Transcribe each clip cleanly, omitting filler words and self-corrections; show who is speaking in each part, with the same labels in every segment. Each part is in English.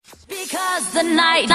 Speaker 1: Because the night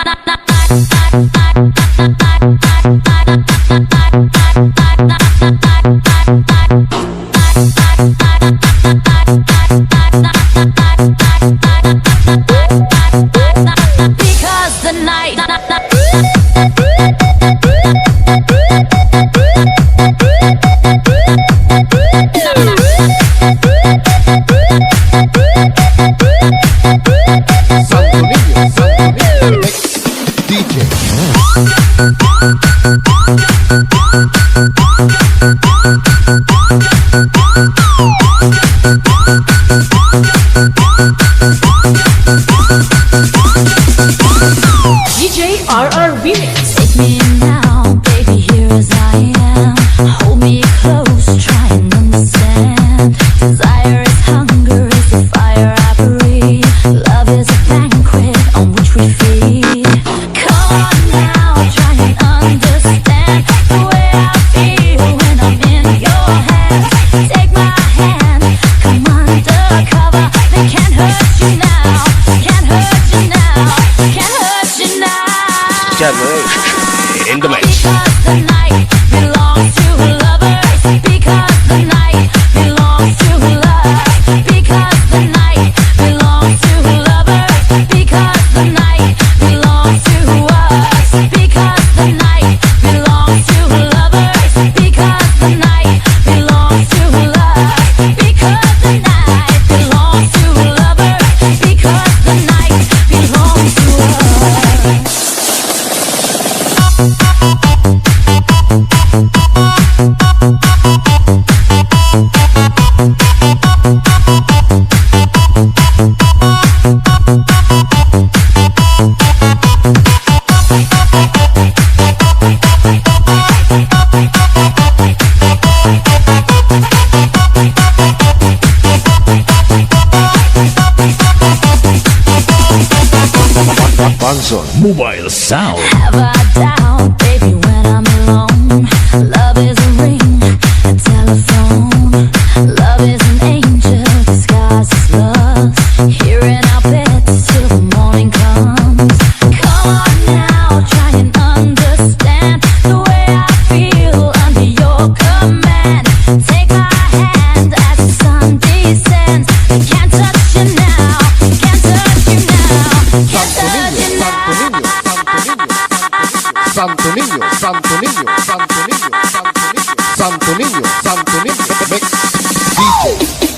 Speaker 2: DJ RR Remix.
Speaker 1: take me in now, baby, here as I am. Hold me close, try and understand. Desire is hunger, is the fire I breathe. Love is a banquet on which we feed. Come on now, try and understand the way I feel when I'm in your hands. Take my hand, come undercover. They can't hurt you now, can't hurt you now, can't hurt you now.
Speaker 3: In the mix.
Speaker 1: Because the night belongs to lovers. Because the night belongs to love. Because the night belongs to lovers. Because the night belongs to us. Because the night belongs to lovers. Because the night belongs to love. Because the night belongs to lovers. Because the night belongs to us.
Speaker 3: Banson Mobile Sound.
Speaker 1: Have I doubt, baby, when I'm alone? Love is a ring, a telephone. Love is an angel disguised as lust. Here in our beds till the morning comes. Come on now, try and understand the way I feel under your command. Take my hand as the sun descends. Can't touch you now, can't touch you now, can't touch you now.
Speaker 3: Santo Niño, Santo Niño, Santo Niño, Santo Niño, Santo Niño, mix DJ.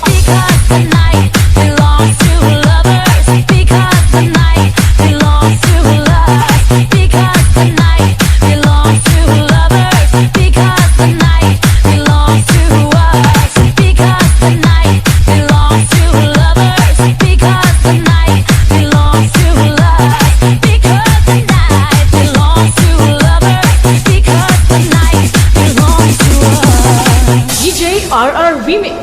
Speaker 1: Because the night belongs to lovers. Because the night belongs to love. Because the night belongs to lovers. Because the night belongs to us. Because the night belongs to lovers. Because the night belongs to us. Because the night belongs to lovers. Because the night belongs to us.
Speaker 2: DJ RR Remix.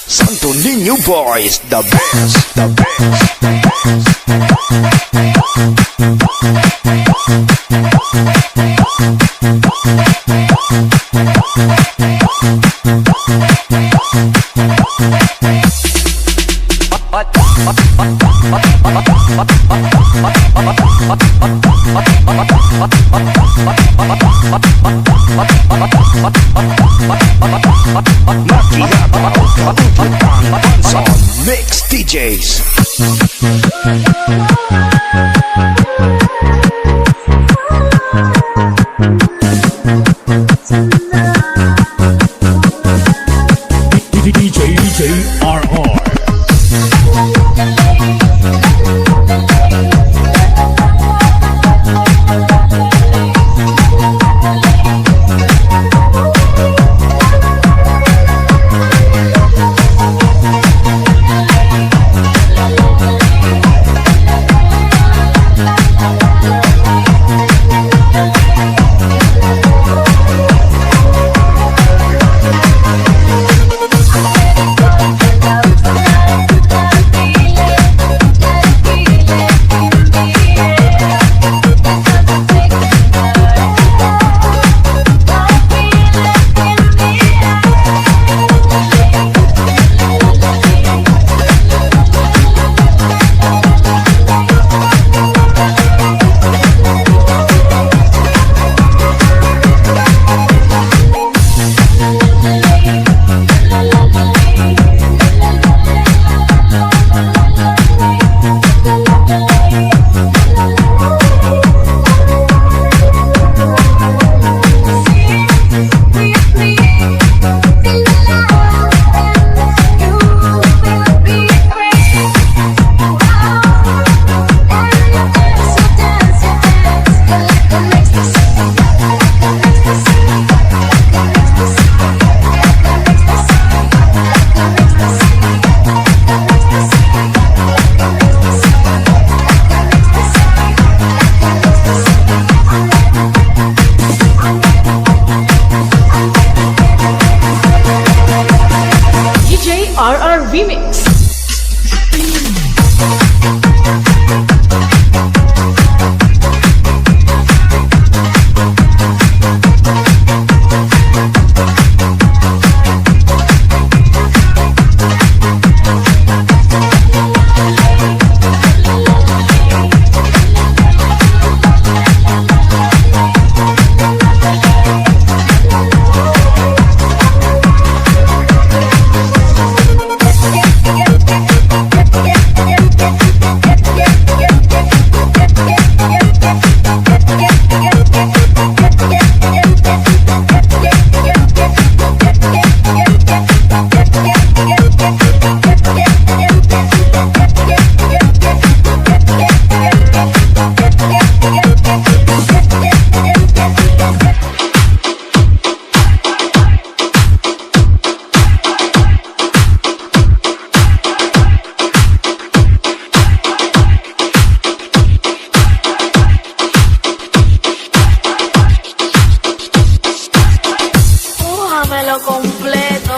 Speaker 3: Santo Niño Boys, the best, the best, the Mix DJs. DJ RR.
Speaker 4: Cójamelo completo.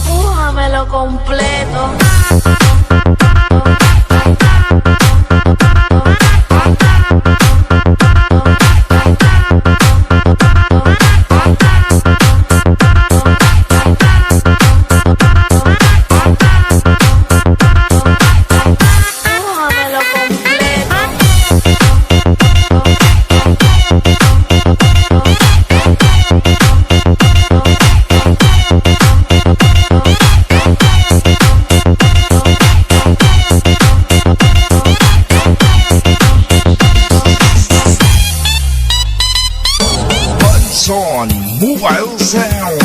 Speaker 4: Cójamelo completo. Cójamelo completo.
Speaker 5: Hudson Mobile Sound.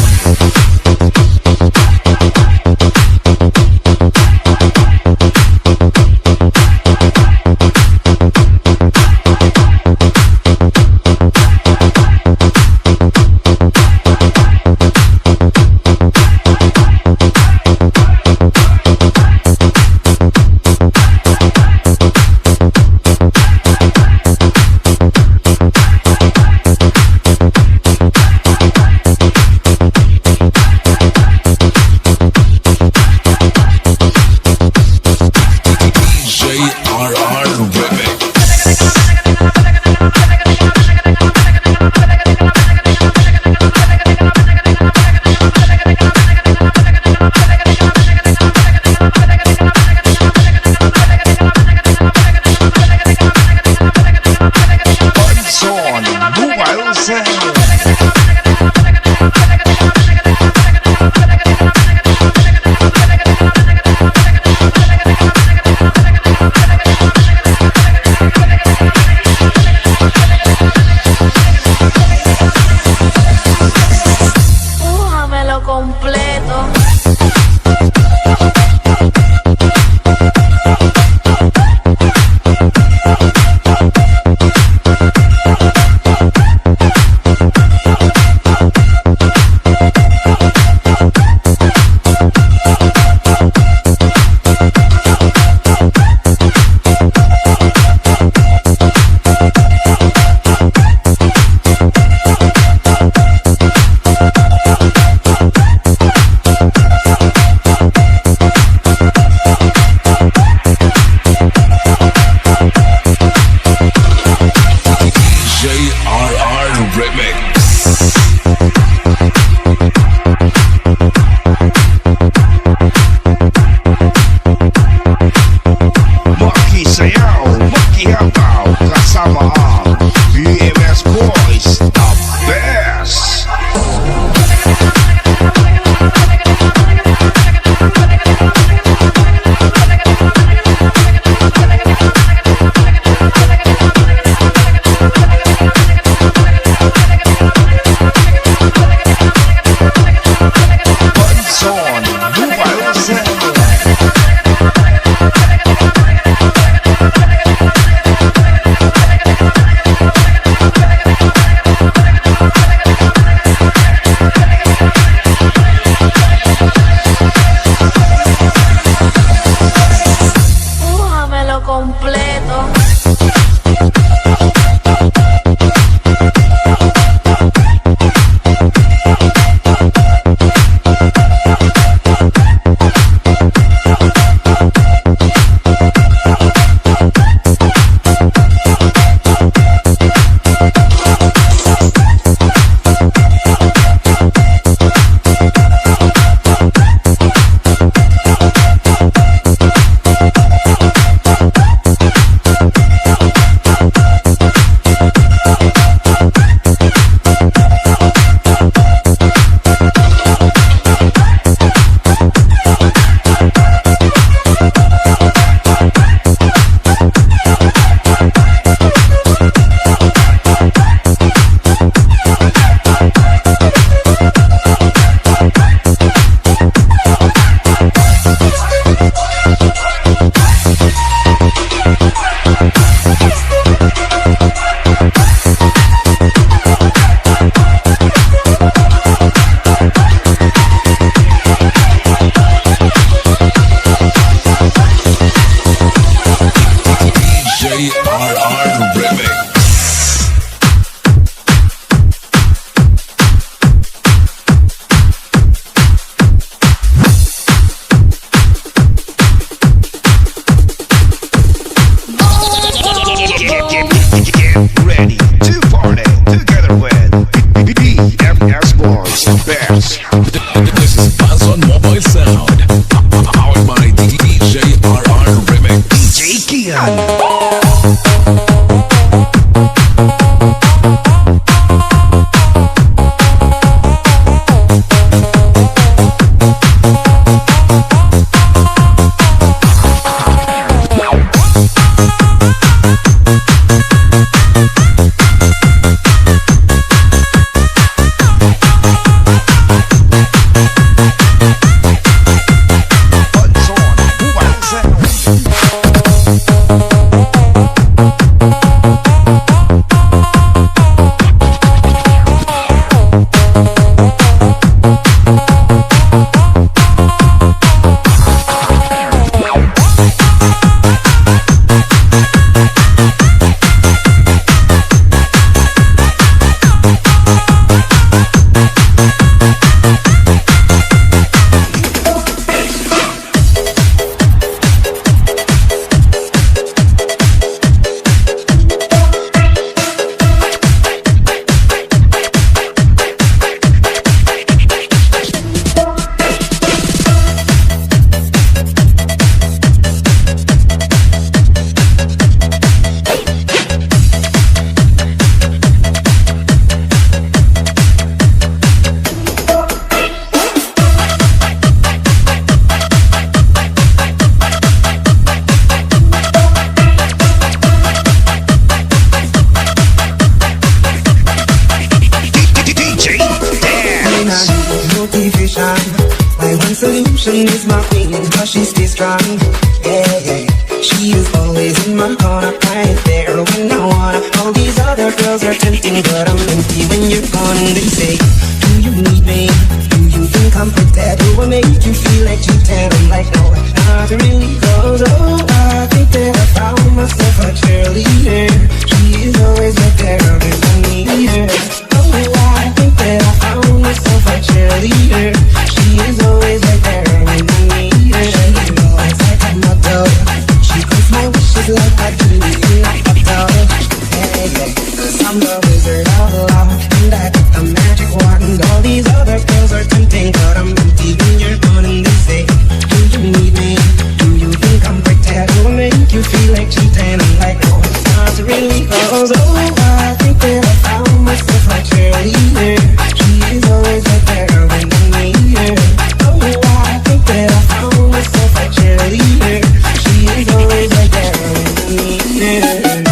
Speaker 5: JRR Remix. Hudson Mobile Sound.
Speaker 4: Cójamelo completo.
Speaker 5: JRR Remix. Maki Sayaw, Maki Habaw, kasama ang BMS Boys, the best. Hudson Mobile Sound. Buds on, mobile sound. DJ Dance.
Speaker 6: Motivation. My one solution is my queen, cause she stays strong. Yeah, yeah. She is always in my corner, right there when I wanna. All these other girls are tempting, but I'm empty when you're gone. And they say, do you need me? Do you think I'm prepared? Do I make you feel like you can? I'm like, no, not really. Cause oh, I think that I found myself a cheerleader. She is always right there when I need her. Oh, I think that I found myself a cheerleader. She is always right there when I need her. She always like I'm a dog. She grants my wishes like I do like a dog. Hey, yeah, cause I'm the wizard of love, and I got the magic wand. All these other girls are tempting, but I'm empty when you're gone. And they say, do you need me? Do you think I'm prepared? Do I make you feel like cheating? I'm like, no, not really. Cause oh, I think that I found myself a cheerleader. She is always right there when I need her. Oh, I think that I found myself a cheerleader. She is always right there when I need her.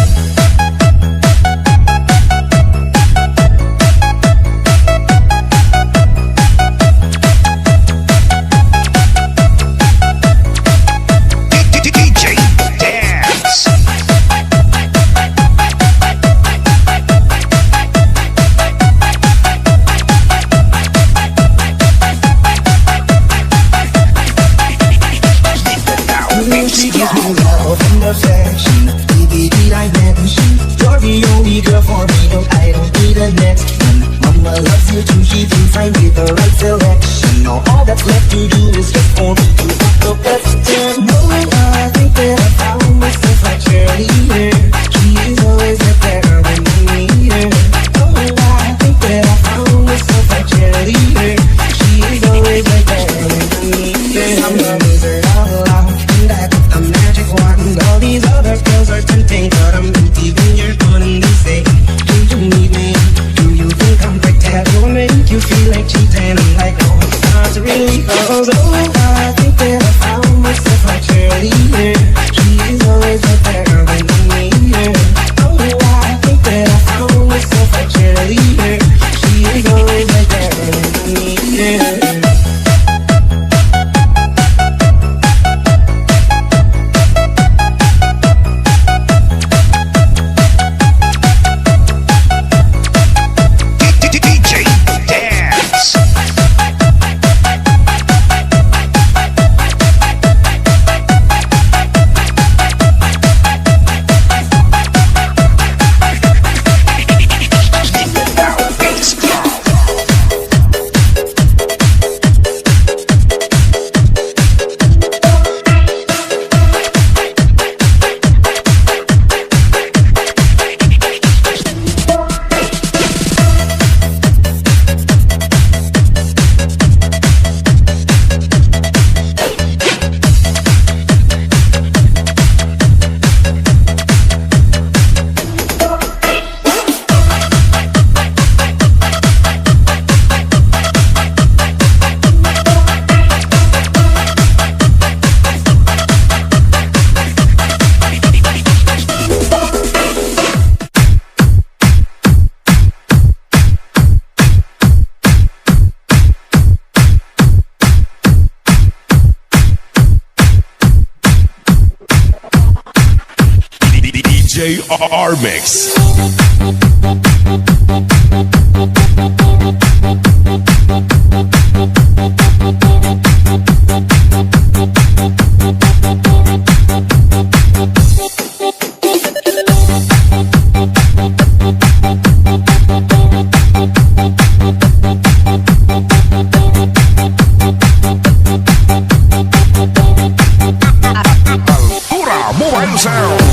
Speaker 5: DJ Dance.
Speaker 6: She gives me love and affection. Baby, did I mention you're the only girl for me? No, I don't need a next one. Mama loves you too. She thinks I made the right selection. Now all that's left to do is just for me to put the question. No, I think that I found myself a cheerleader. She is always right there when I need her. Oh, I think that I found myself a cheerleader. She is always right there when I need her. I'm the wizard of love, and I got the magic wand. All these other girls are tempting, but I'm empty when you're gone. And they say, do you need me? Do you think I'm prepared? Do I make you feel like cheating? I'm like, no, not really. Cause
Speaker 5: R Mix. Altura Mobile Sound.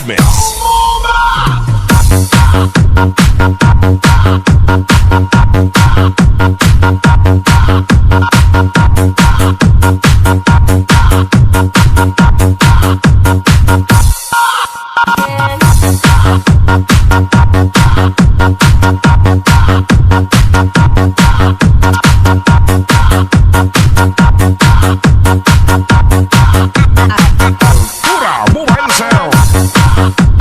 Speaker 5: Mix. Pura Mobile Sound.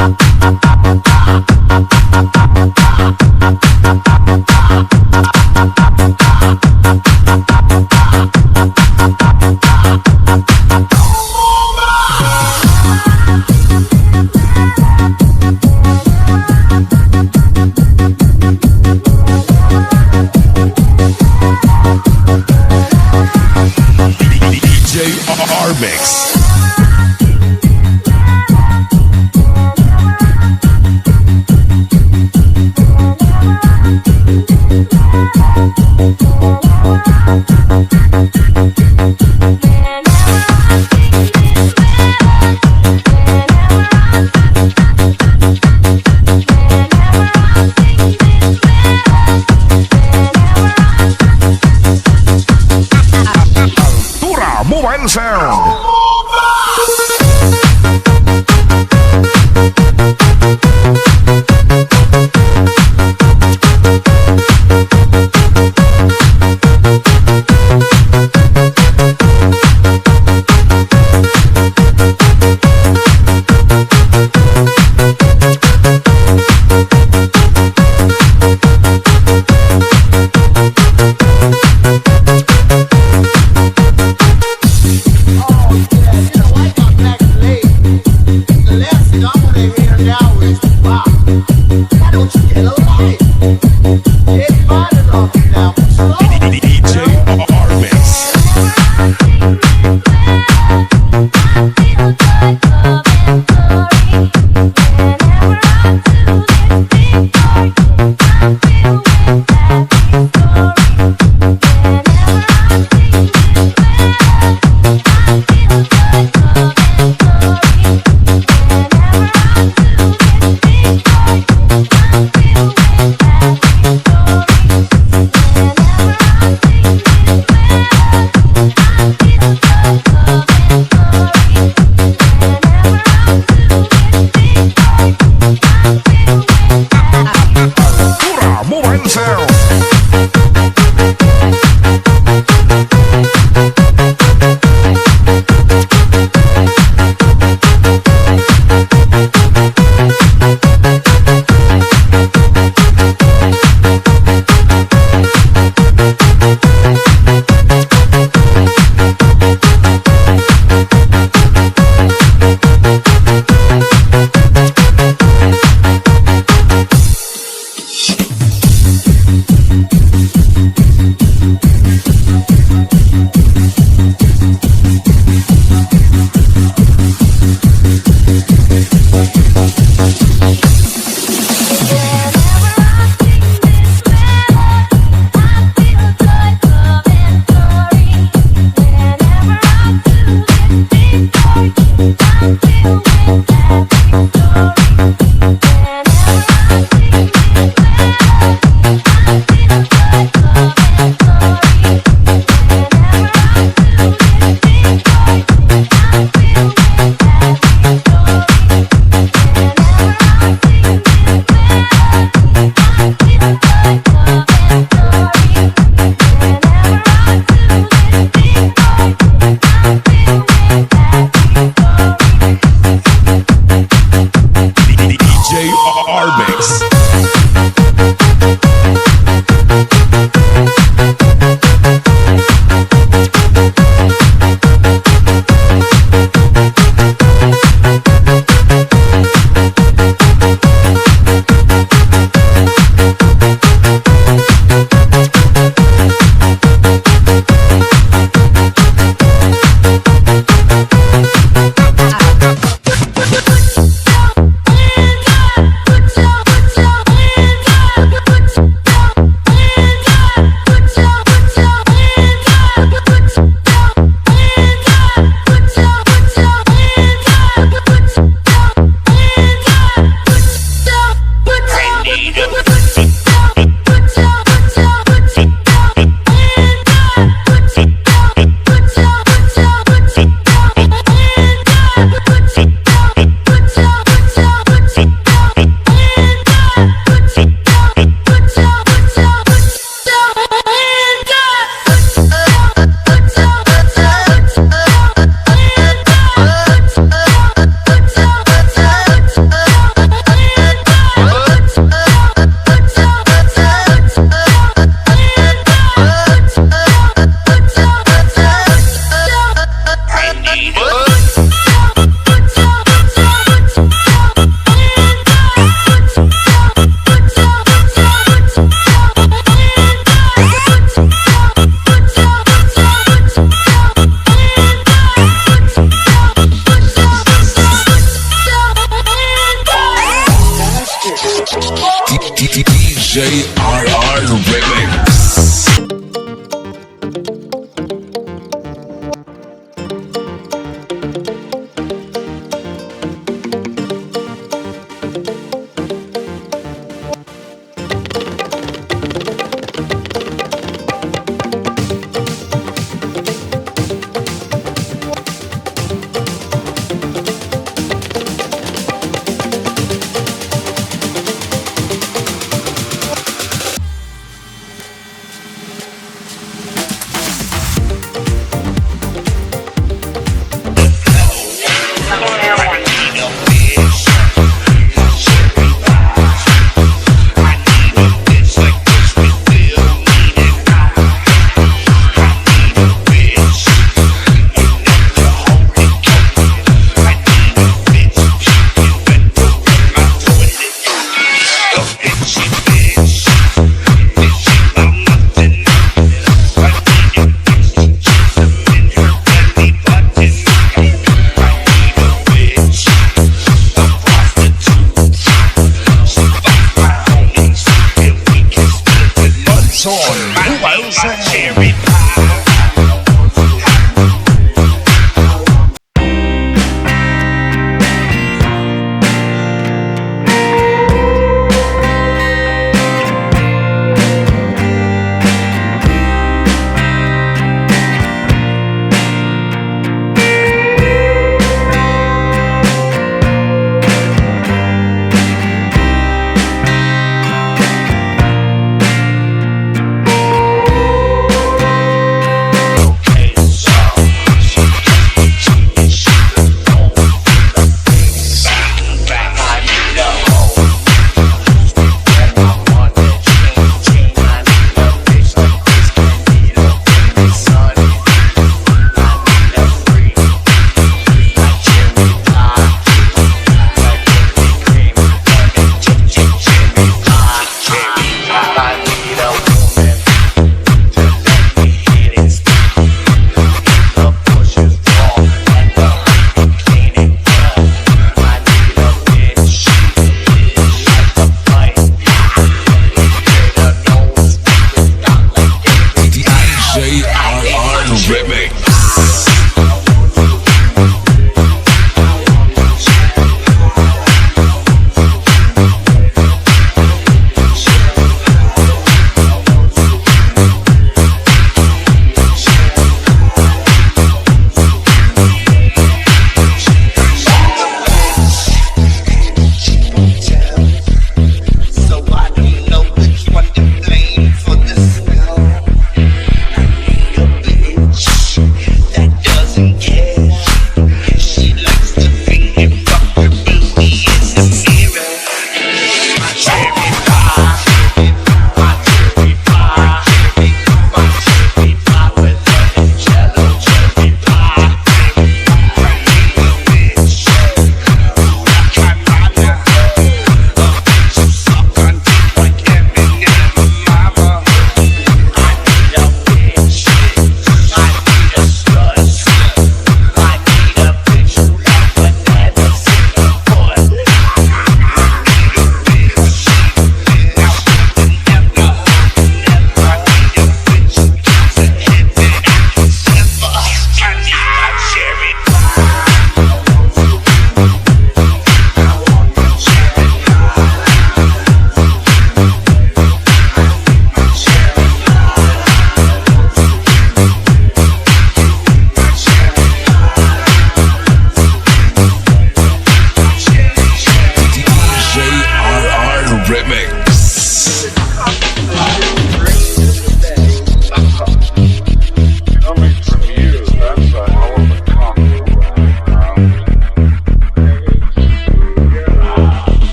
Speaker 5: DJ R-Mix. Pura Mobile Sound. DJ R-Mix. Pura Mobile Sound.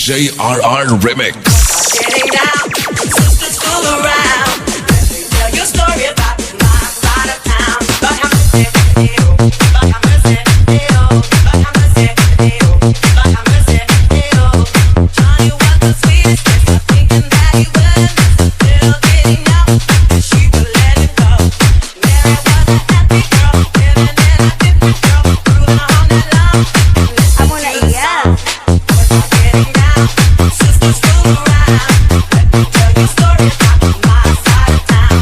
Speaker 5: DJ RR Remix.
Speaker 4: Getting down, sisters fool around. Let me tell you a story about my side of town. But I'm missing Johnny was the sweetest kiss. I'm thinking that he was still getting out. She would let him go. Mary was a happy girl, living in a different world, cruising on that long. I wanna eat out. Getting down, sisters fool around. Let me tell you a story about my side of town.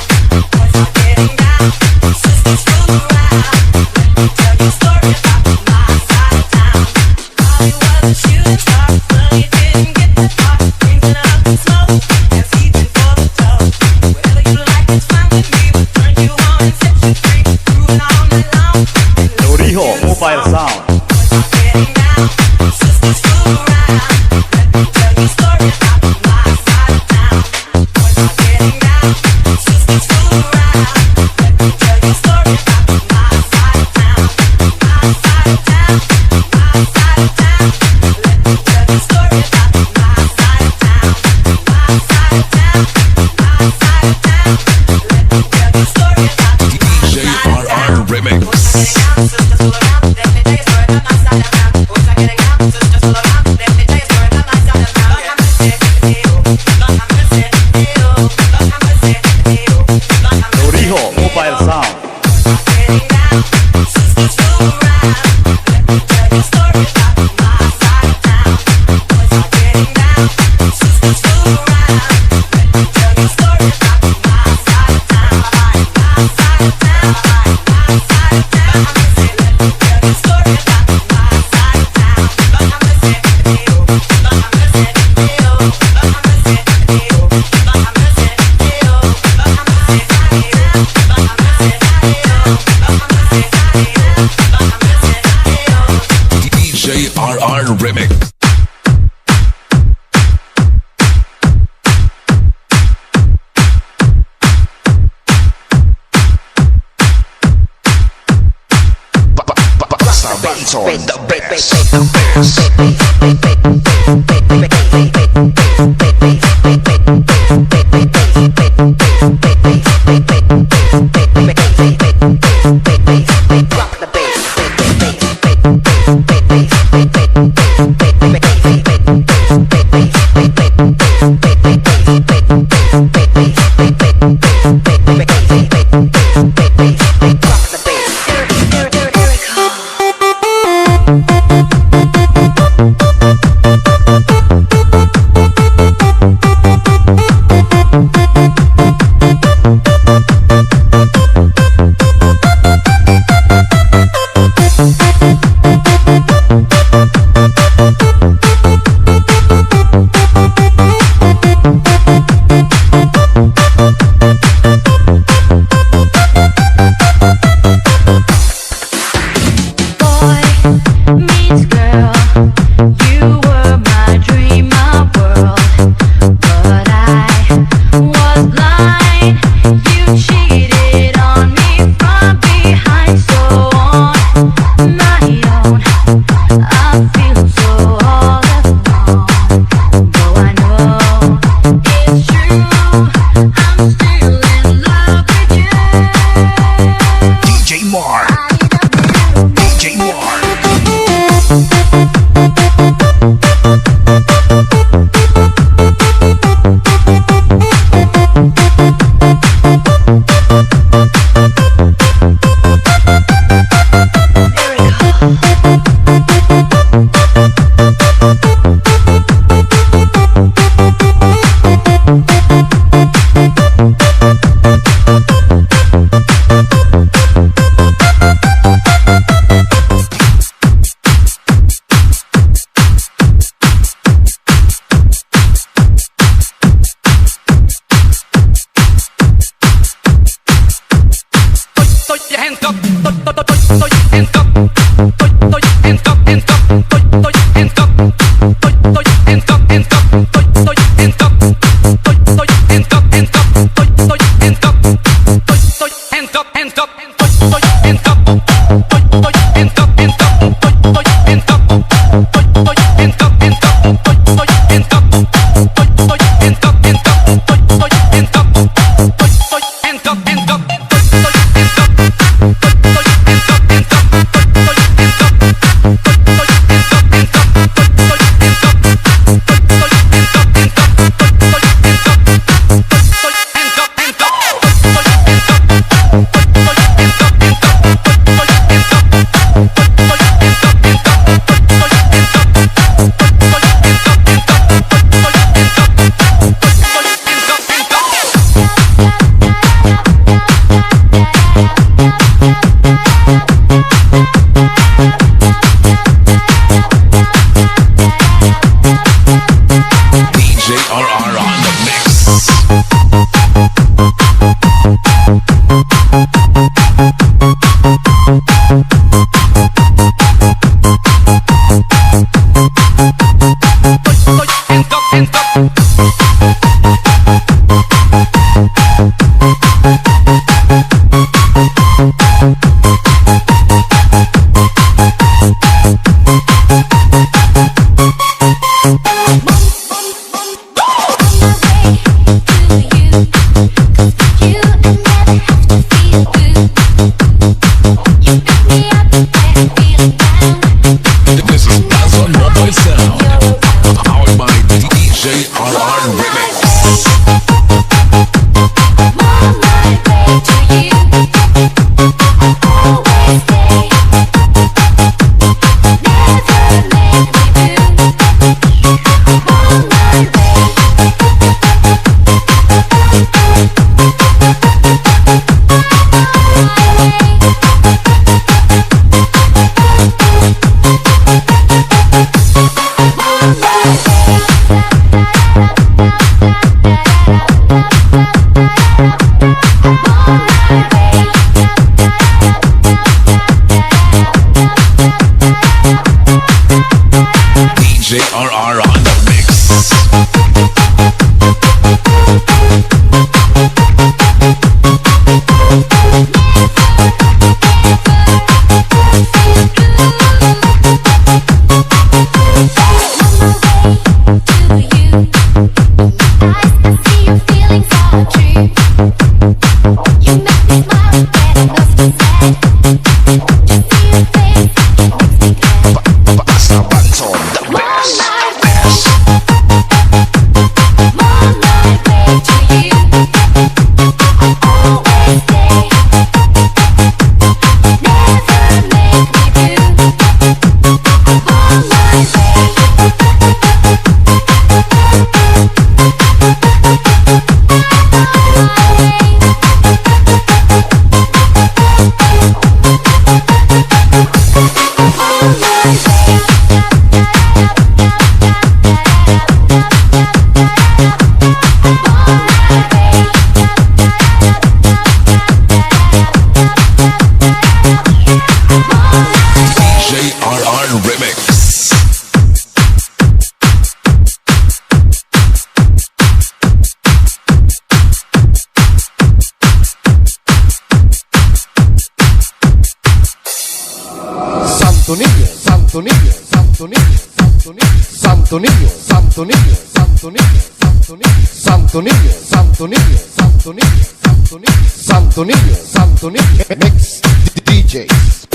Speaker 4: Boys are getting down, sisters fool around. Let me tell you a story about my side of town. Bobby was a shooting star, but he didn't get that far. Drinking up the smoke and seething for the dough. Whatever you like, it's fine with me. We'll turn you on and set you free. Grooving all night long.
Speaker 7: Loriho Mobile Sound.
Speaker 4: Boys are getting down, sisters fool around. Let me tell you a story about my side of town. Boys are getting down, sisters fool around. Let me tell you a story about my side of town. My side of town, my side of town. Let me tell you a story about my side of town. My side of town, my side of town. Let me tell you a story about
Speaker 5: DJ RR Remix.
Speaker 7: Loriho Mobile Sound.
Speaker 5: DJ RR Remix. JRR on the mix. This is Buzz on Mobile Sound, powered by DJRR Remix. DJRR on the mix. Basta Bands on the mix. DJRR Remix.
Speaker 3: Santo Niño, Santo Niño, Santo Niño, Santo Niño, Santo Niño, Santo Niño, Santo Niño, Santo Niño, Santo Niño, Santo Niño, Santo Niño, Santo Niño, Santo Niño, Mix DJs.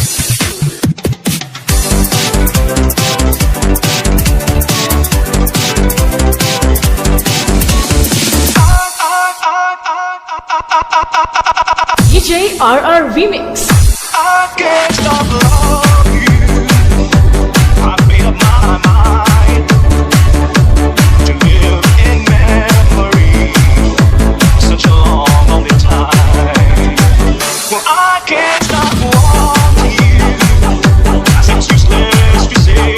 Speaker 2: DJ RR Remix.
Speaker 8: I can't stop loving you. I've made up my mind to live in memory such a long, lonely time. Well, I can't stop wanting you. That seems useless to say.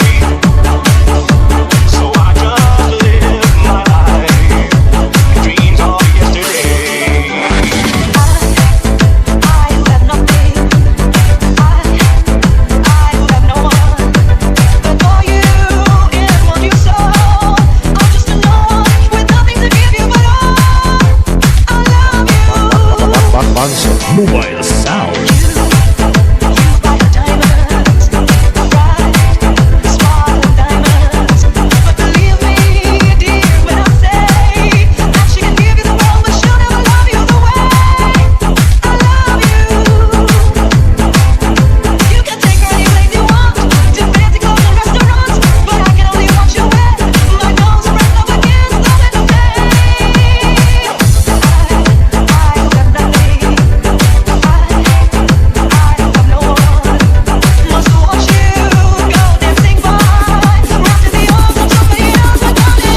Speaker 8: So I just live my life. Dreams of yesterday. I have nothing. I have no one. But for you is what you saw. I'm just a number with nothing to give you but all. I love you.
Speaker 3: Bands on
Speaker 7: Mobile Sound.
Speaker 8: You buy the diamonds, bright, small diamonds. But believe me, dear, when I say that she can give you the world, but she'll never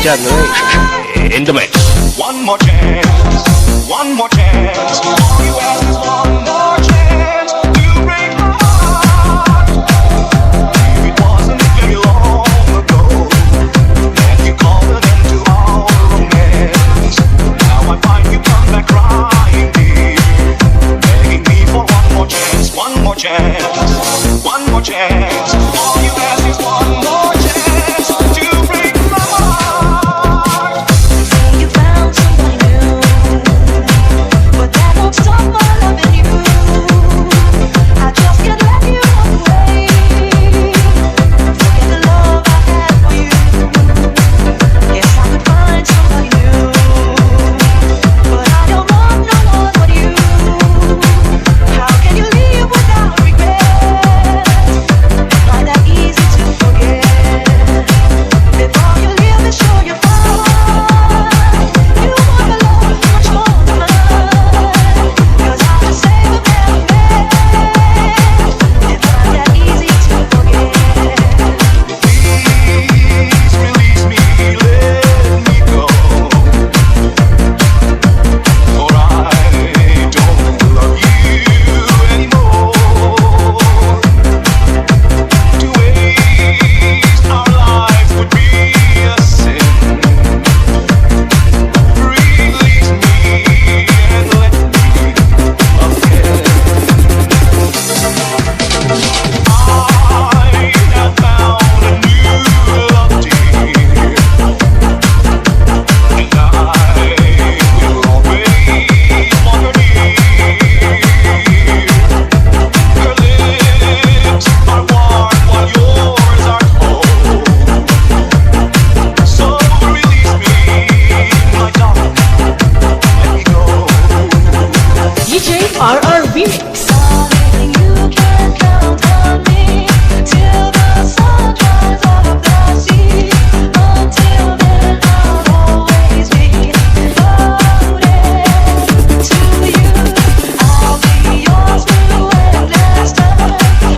Speaker 3: January in the mix.
Speaker 8: One more chance, one more chance. All you ask is one more chance to break my heart. It wasn't very long ago that you called an end to our romance. Now I find you come back crying, dear, begging me for one more chance, one more chance, one more chance. All you ask is one more chance to break my heart.
Speaker 4: You found somebody new, but that won't stop my loving you. I just can't let you walk away. Forget the love I had for you. Yes, I could find somebody new, but I don't want no one but you. How can you live without regret? Not that easy to forget. Before you leave me, show your find you want a love much more than mine. 'Cause I just say we've never met. It's not that easy to forget.
Speaker 8: Please release me, let me go. For I don't love you anymore. To waste our lives would be a sin. Release me and let me again. I have found a new love, dear, and I will always want her near. Her lips are warm while yours are cold. So release me, my darling, let me go.
Speaker 2: DJ RR Remix.
Speaker 4: Darling, you can count on me till the sunrise of the sea. Until then, I'll always be devoted to you. I'll be yours through endless time.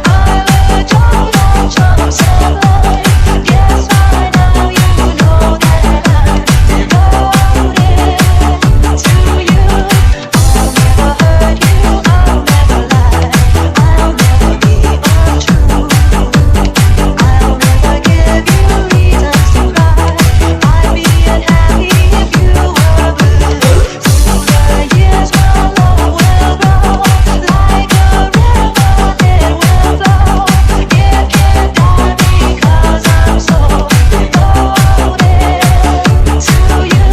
Speaker 4: I'll let your love charm sublime. Yes, by now you know that I'm devoted to you. I'll never hurt you, I'll never lie, I'll never be untrue. I'll never give you reasons to cry. I'd be unhappy if you were blue. Through the years, my love will grow like a river, it will flow. It can't die because I'm so devoted to you.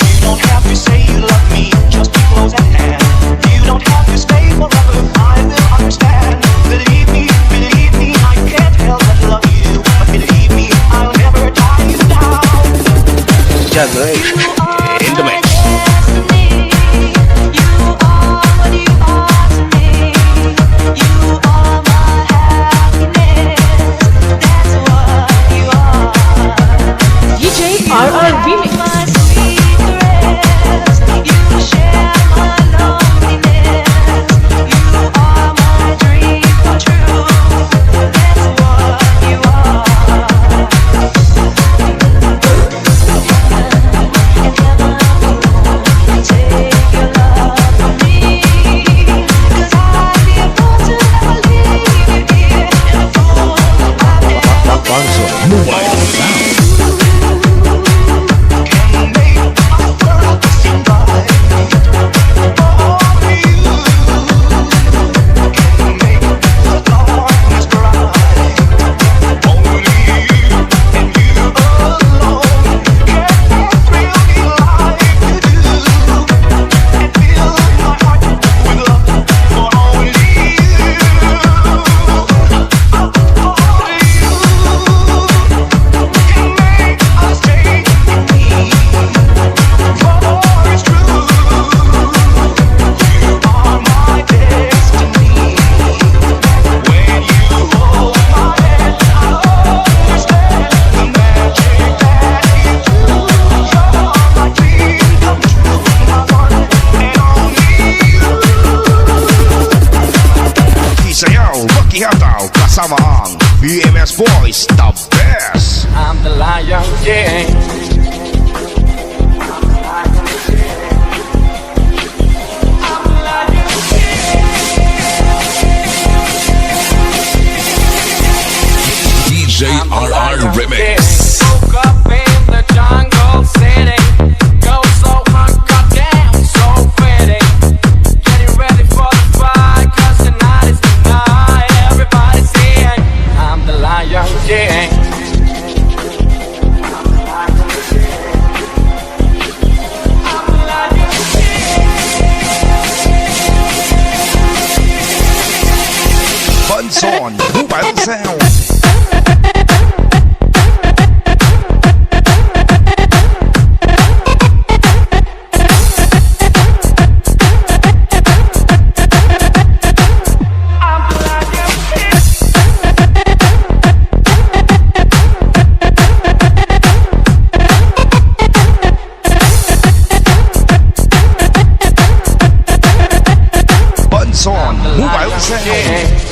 Speaker 8: You don't have to say you love me, just be close at hand. You don't have to stay forever, I will understand. Believe me, I can't help but love you. But believe me, I'll never tie you down.
Speaker 3: January in the mix.
Speaker 4: Destiny, you are what you are to me. You are my happiness. That's what you are.
Speaker 2: DJ RR Remix.
Speaker 4: My sweet caress, you share my loneliness. You are my dream come true. That's what you are. And heaven take your love from me. 'Cause I'd be a fool to never leave you here. And a fool I've been.
Speaker 3: Alfonso Mobile Sound.
Speaker 8: Can make my world seem bright. Only you can make the darkness bright. Only you and you alone can thrill me like you do, and fill my heart with love for only you. Only you can make us take me. For it's true, you are my destiny. When you hold my hand, I understand the magic that you do. You're my dream come true, my one and only you.
Speaker 5: Isayaw, Makihataw, kasama ang BMS Boys, the best.
Speaker 8: I'm the Lion King.
Speaker 5: Bunson Mobile Sound. Bunson Mobile Sound.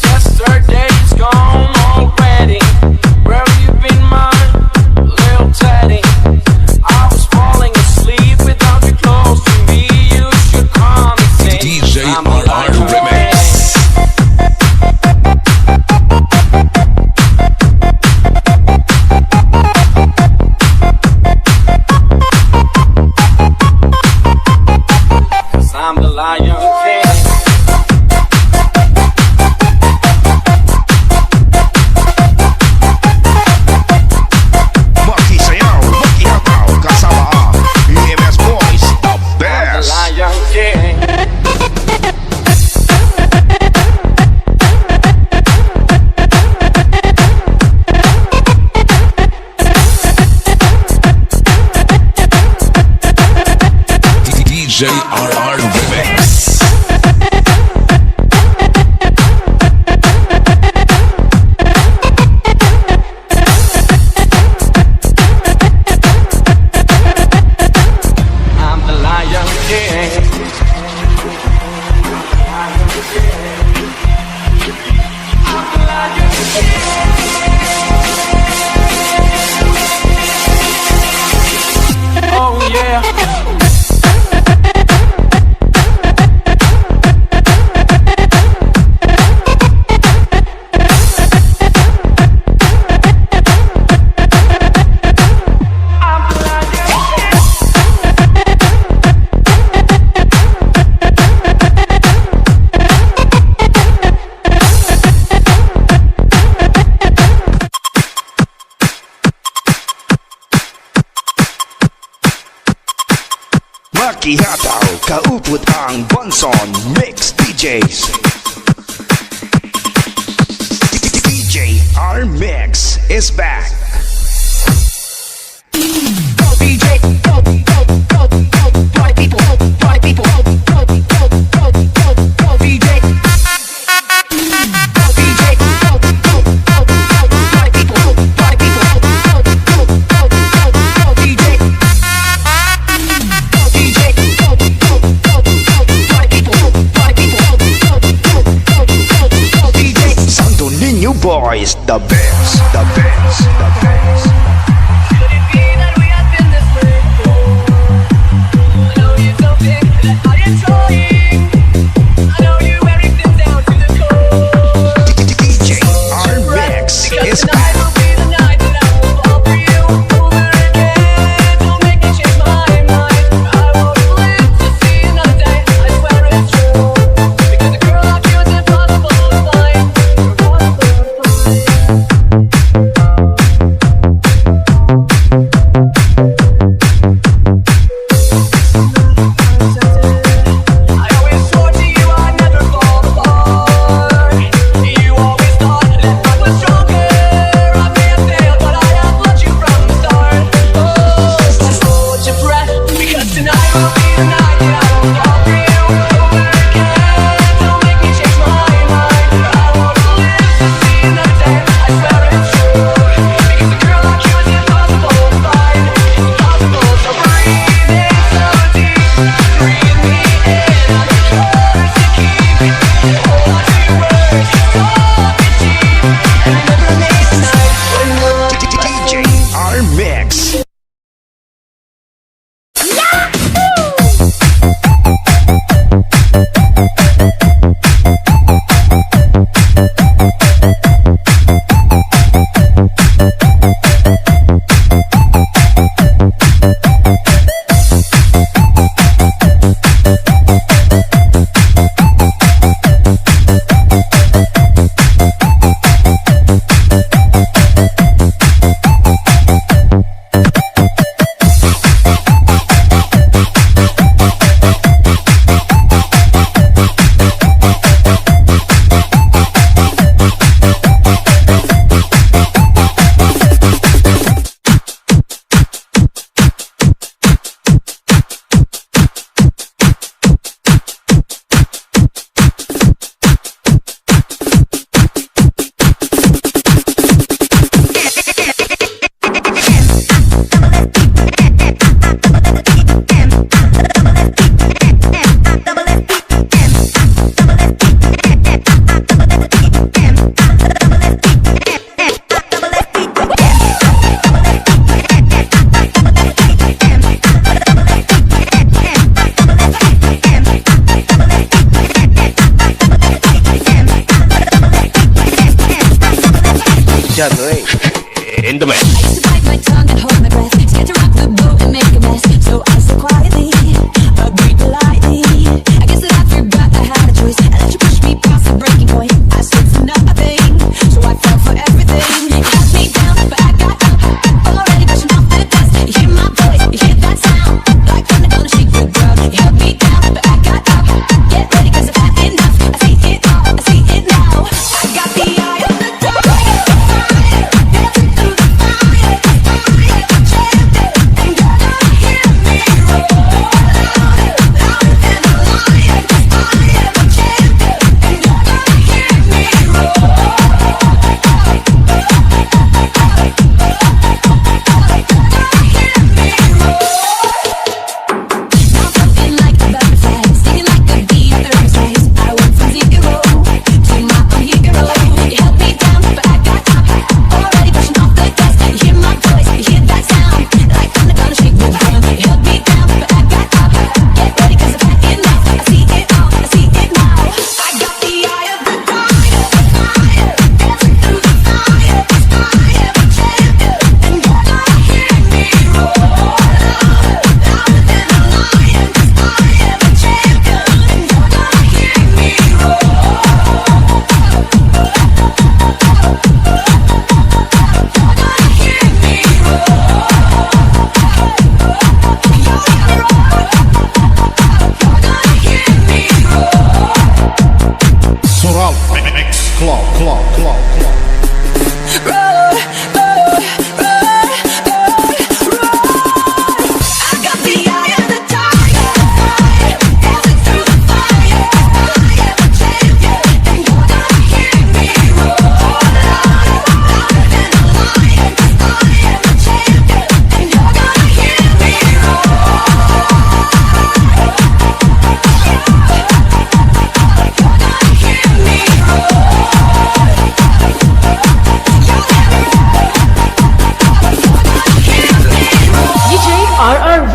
Speaker 9: Yesterday's gone already. Where have you been, my little teddy? I was falling asleep without you close to me. You should come and see.
Speaker 5: DJ
Speaker 9: I'm
Speaker 5: RR
Speaker 9: alive.
Speaker 5: Remix.
Speaker 9: Cause I'm the Lion King.
Speaker 5: Maki Sayaw, Maki Hataw, kasama ang EMS Boys, the
Speaker 9: The
Speaker 5: best.
Speaker 9: Lion King.
Speaker 5: DJ RR Remix.
Speaker 9: I'm the Lion King. Oh yeah.
Speaker 5: Maki Hataw, kaupot ang Bunson Mix DJs. DJ R Mix is back. Santo Niño Boys, the best, the best, the best.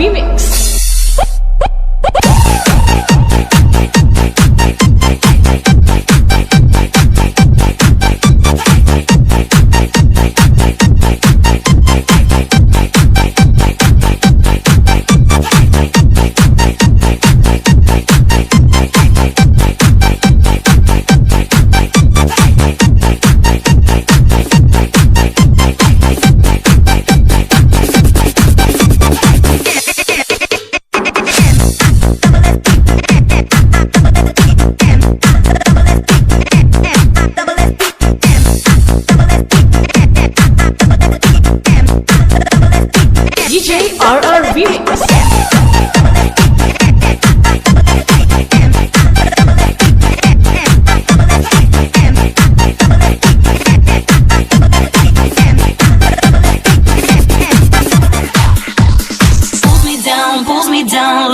Speaker 2: Remix. DJ RR Remix.
Speaker 1: Pulls me down, pulls me down.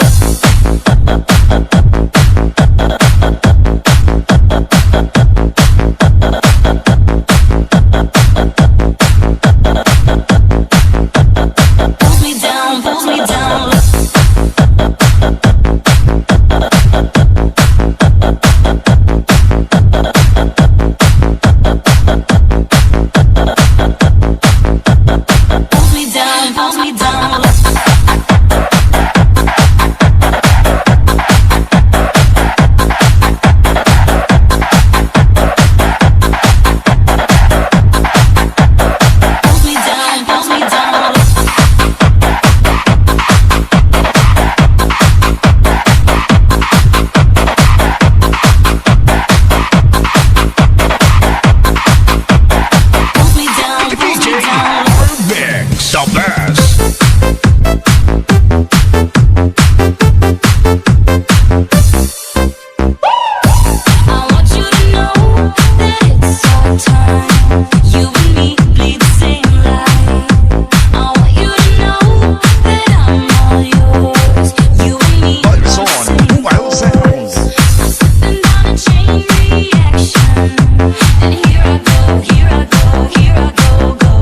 Speaker 1: Pulls me down, pulls me down. Pulls me down, pulls me down. Pulls me down, pulls me down.
Speaker 5: Mix the best.
Speaker 1: I want you to know that it's our time. You and me bleed the same light. I want you to know that I'm all yours. You and me are
Speaker 5: Buzz
Speaker 1: the
Speaker 5: on
Speaker 1: same
Speaker 5: Mobile Sound.
Speaker 1: I'm slipping down a chain reaction, and here I go, here I go, here I go, go.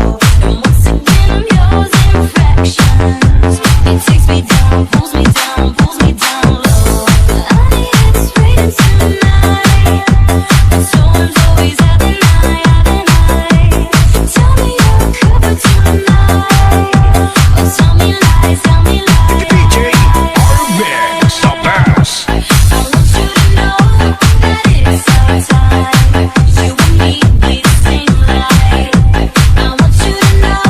Speaker 1: And once again I'm yours in fractions. It takes me down, pulls me down, pulls me down low. I need it straight into tonight. And so I'm always at the night. Tell me you're covered tonight. Oh, tell me lies, tell me lies.
Speaker 5: DJ Mix the best.
Speaker 1: I want you to know that it's our time. You and me bleed the same light. I want you to know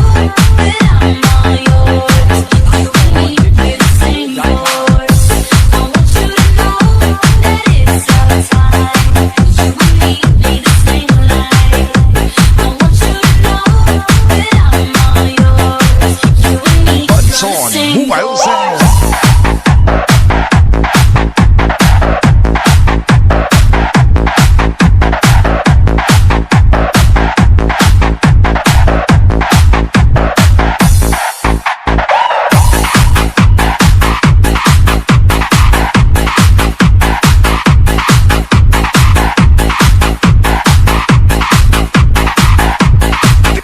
Speaker 1: that I'm all yours. You and me bleed the same force. I want you to know that it's our time. You and me bleed the same light. I want you to know that I'm all yours. You and me bleed
Speaker 5: Buzz
Speaker 1: the
Speaker 5: on
Speaker 1: same
Speaker 5: Mobile
Speaker 1: force.
Speaker 5: Sound.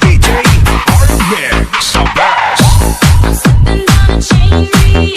Speaker 5: DJ Mix the best.
Speaker 1: I'm slipping down a chain reaction.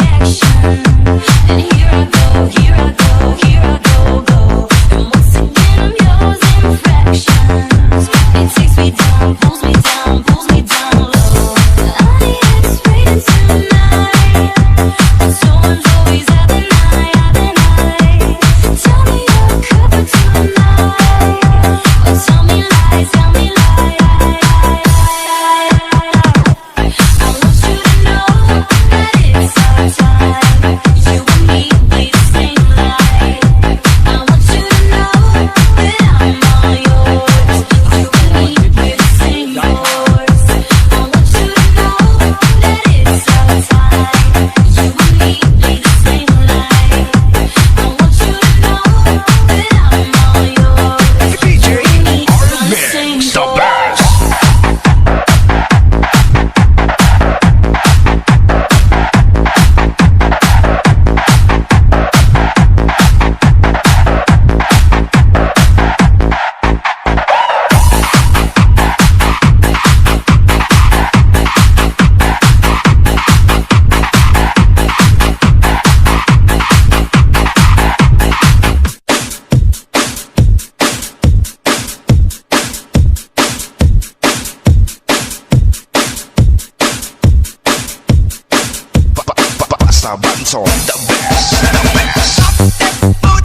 Speaker 5: Master Banton, the best, the best.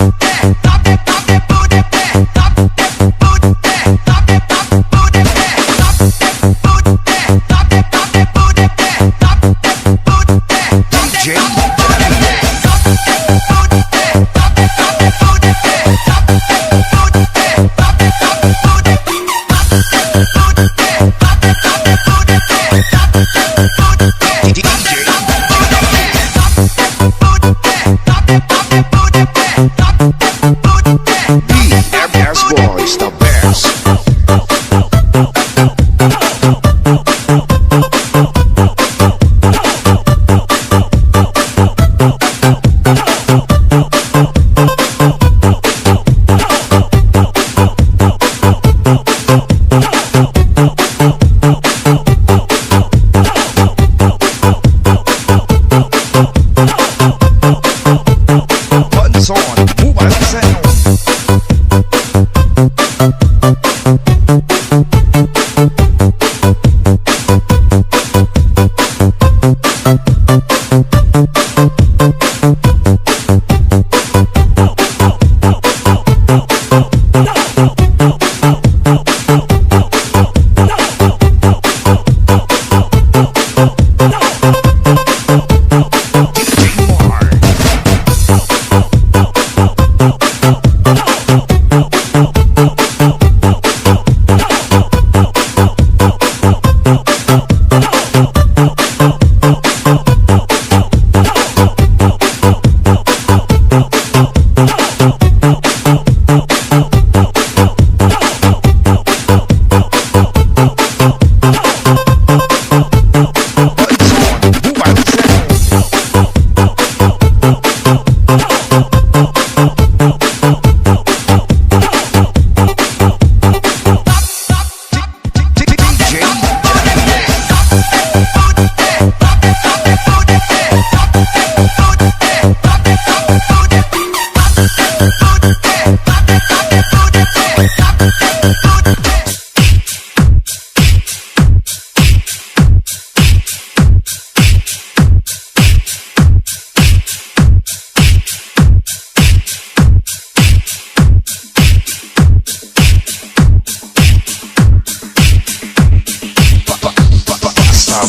Speaker 5: BMS Boys, the best. Buttons on, mobile sound.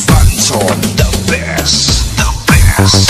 Speaker 5: Banton, the best, the best.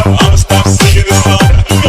Speaker 8: I'ma stop singing this song.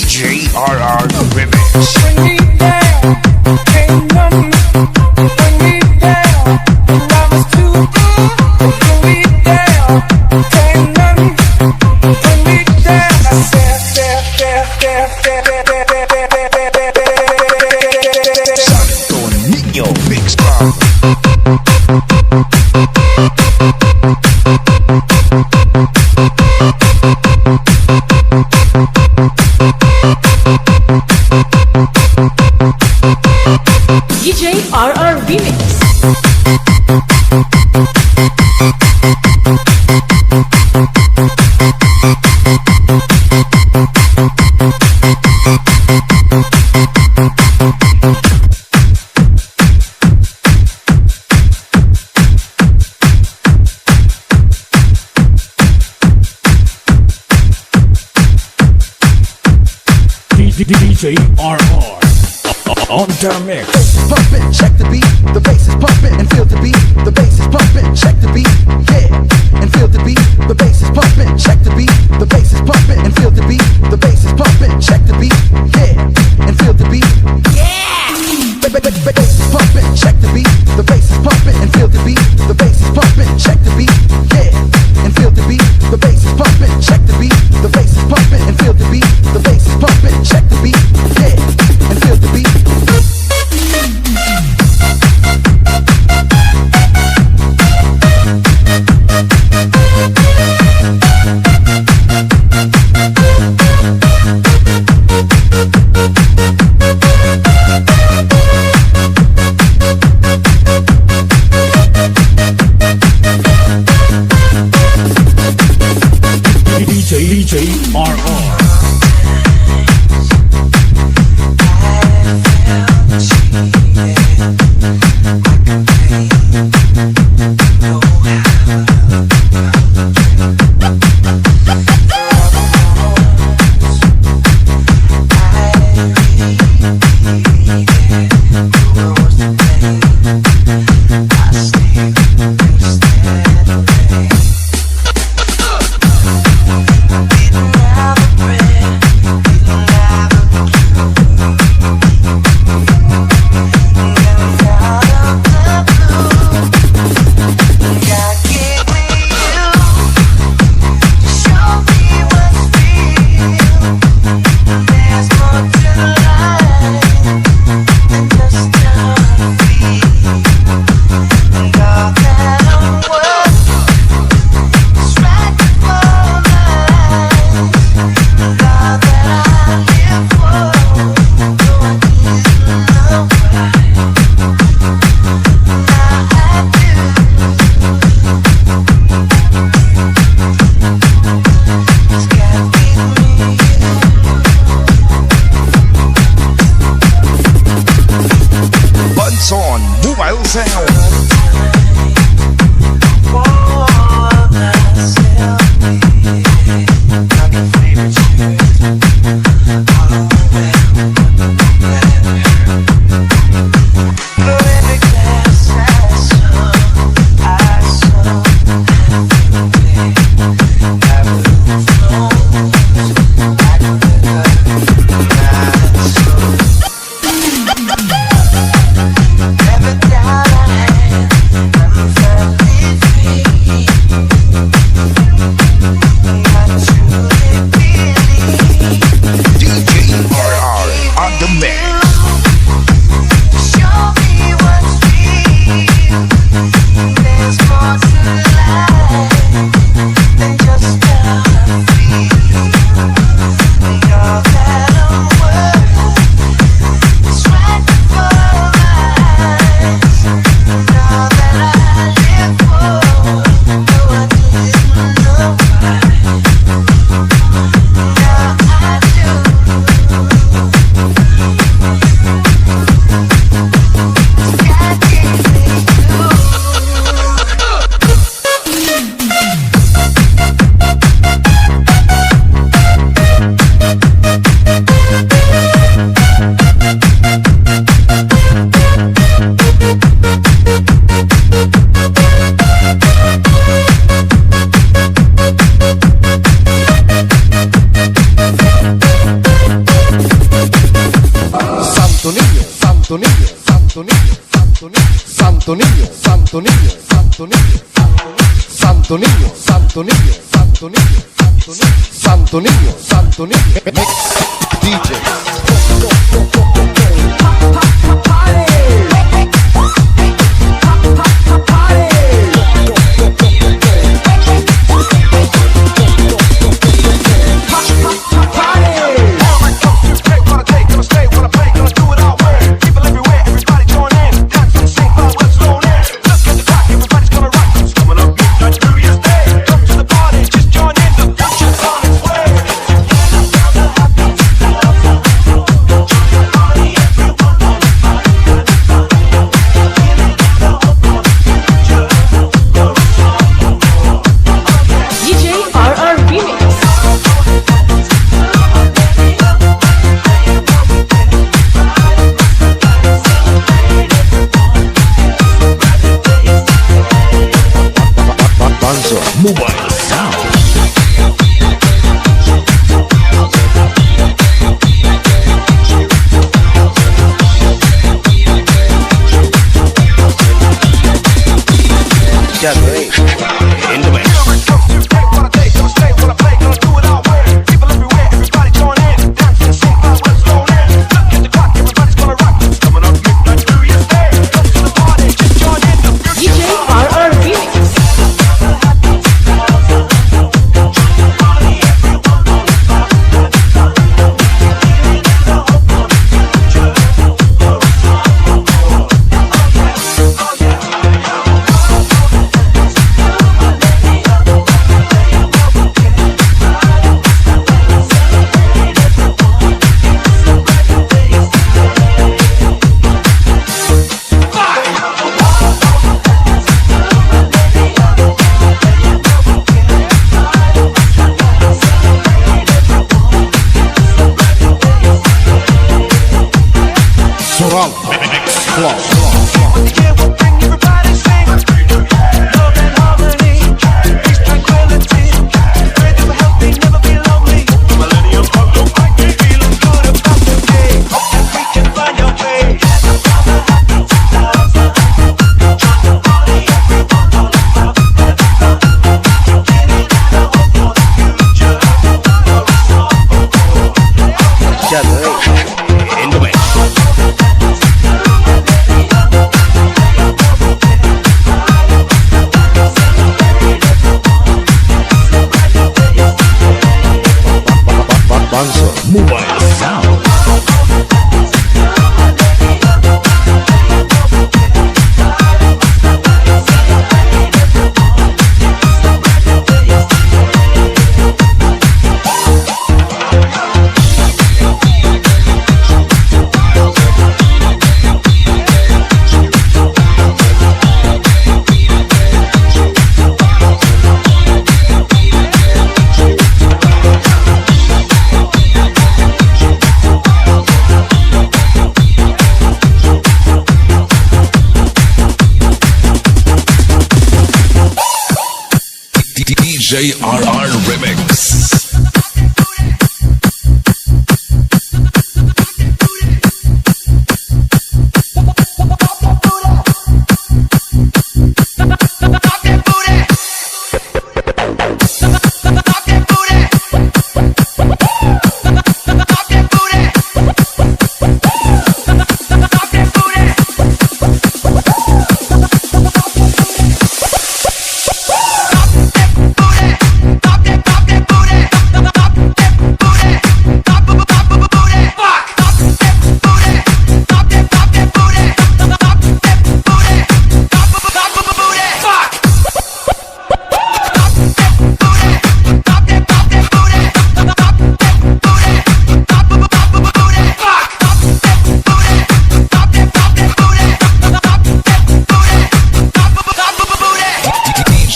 Speaker 2: DJ RR Remix.
Speaker 5: DJ RR Remix. Santo Niño Mix Club.
Speaker 2: DJ RR Remix.
Speaker 7: DJ RR on the mix.
Speaker 6: Pumping, check the beat, the bass is pumping, and feel the beat, the bass is pumping, check the beat, yeah, and feel the beat, the bass is pumping, check the beat, the bass is pumping, and feel the beat, the bass is pumping, check the beat, yeah, and feel the beat, yeah, bass is pumping, check the beat, the bass is pumping, and feel the beat, the bass is pumping, check the beat, yeah, and feel the beat, the bass is pumping, check the beat, the bass is pumping, and feel the beat, the bass is pumping, check the beat, yeah, and feel the beat.
Speaker 3: Santo Niño, Santo Niño, Santo Niño, Santo Niño, Santo Niño, Santo Niño, Santo Niño, Mix DJ.
Speaker 7: Mobile Sound.
Speaker 5: In the mix.
Speaker 3: Soral Mix Club.
Speaker 5: In the mix.
Speaker 7: Mobile Sound.
Speaker 5: JRR Remix.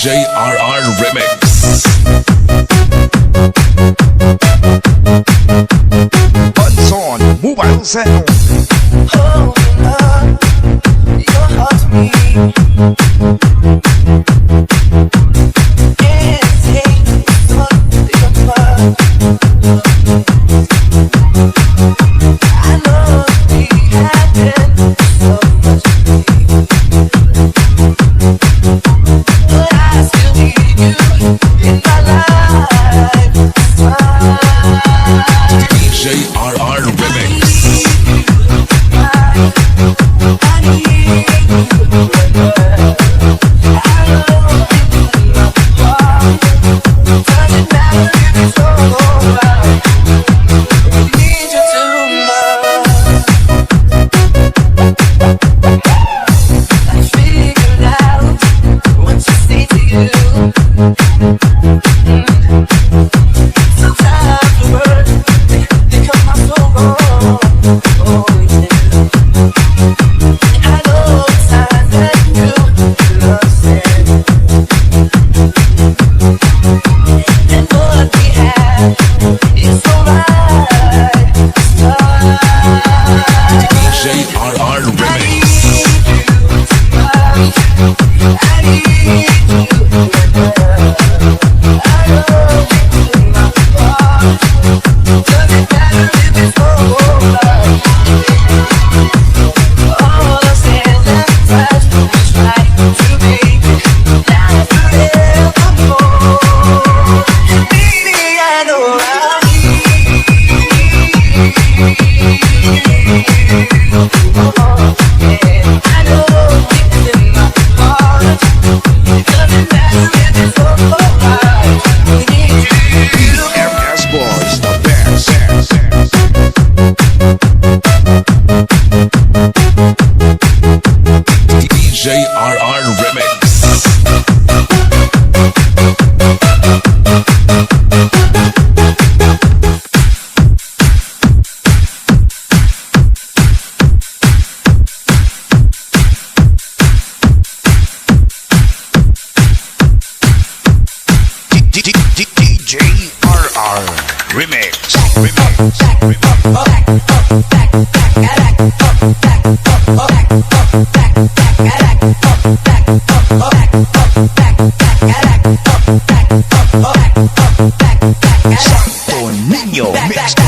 Speaker 5: JRR Remix. Buttons on, mobile sound.
Speaker 6: Holding up your heart to me. Can't take something apart. I know we had been so much.
Speaker 4: Sometimes the words they cut my soul wrong. Oh yeah. I know times that you love said, and what we have is so right.
Speaker 5: DJ RR Remix.
Speaker 4: I need you.
Speaker 5: MS Boys, the best. DJ RR Remix. DJ RR Remix. Santo Niño Mix.
Speaker 2: DJ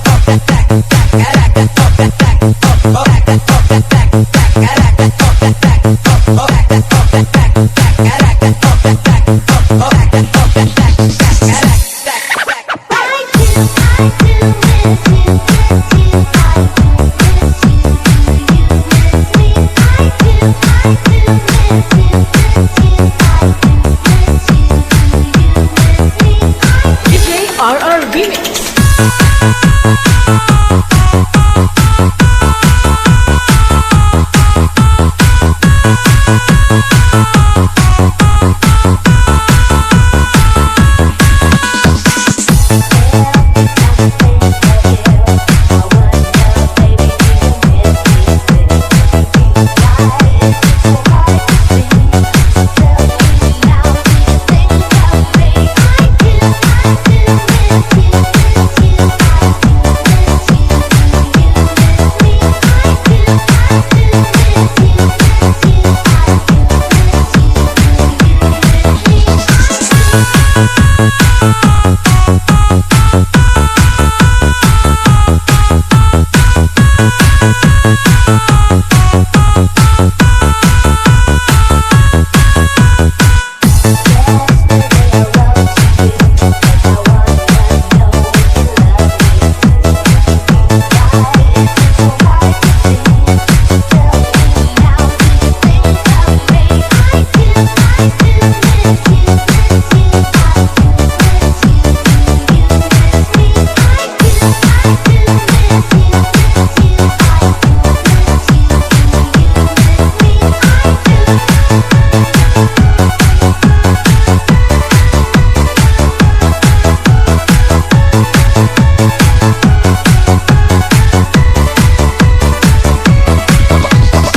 Speaker 2: RR Remix.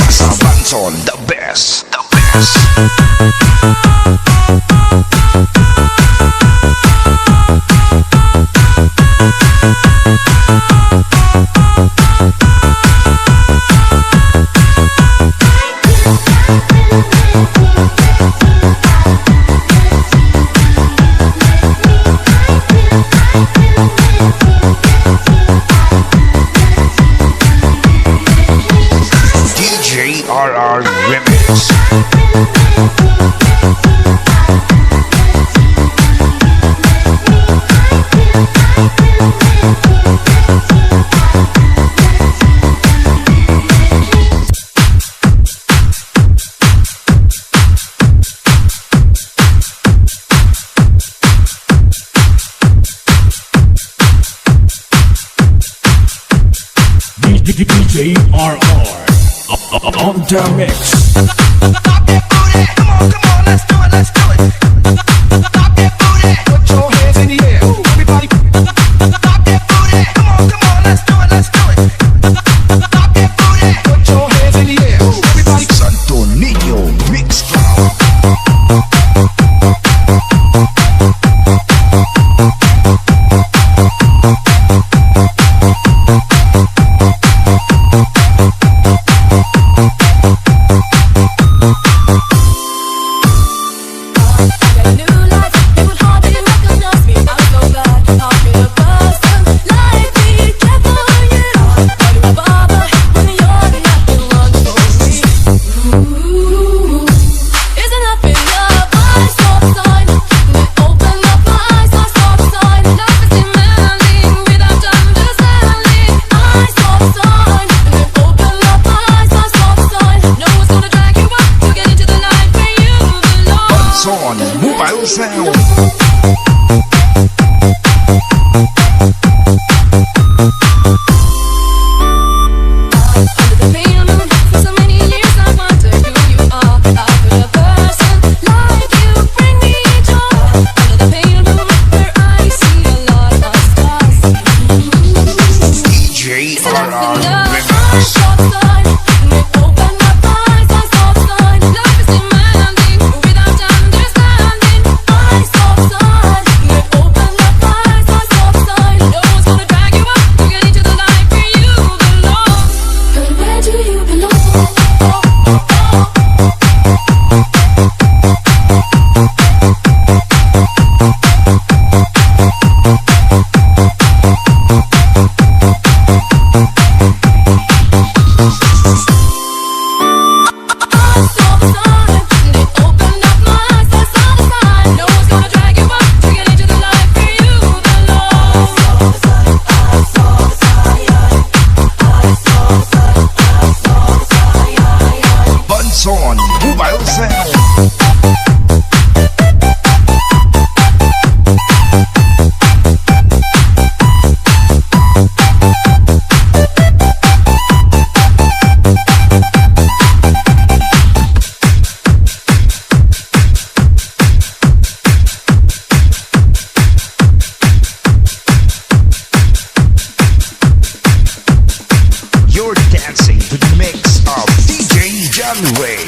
Speaker 5: Sabanson, the best. The best. DJ RR Remix.
Speaker 7: DJ RR on the mix.
Speaker 4: Come on, let's do it.
Speaker 5: Buds on Mobile Sound.
Speaker 1: Under the pale moon, for so many years I wondered who you are. How could a person like you bring me joy? Under the pale moon, where I see a lot of stars.
Speaker 5: DJ RR Remix.
Speaker 1: I saw the sign, and it opened up my eyes. I saw the sign, love is demanding without understanding. I saw the sign, and it opened up my eyes. I saw the sign, no one's gonna drag you up to get into the life where you belong. But where do you belong? I saw the sign, and it opened up my eyes. I saw the sign, no one's gonna drag you up to get into the life where you belong.
Speaker 5: Buds on Mobile Sound. You're dancing to the mix of DJ John Ray.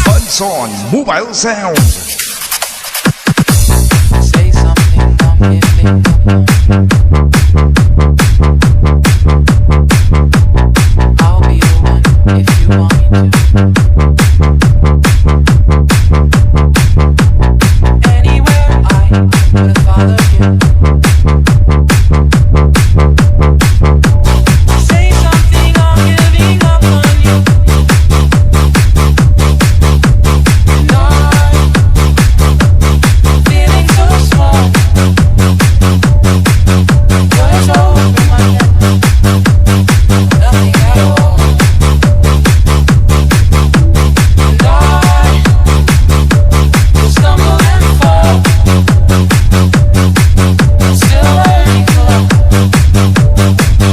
Speaker 5: Buds on Mobile Sound.
Speaker 9: Say something, I'm giving I'll be the one if you want me to. Anywhere I would follow you. Say something, I'm giving up on you. Feeling so small. Words over my head. Nothing at all. And I will stumble and fall. I'm still learning to love.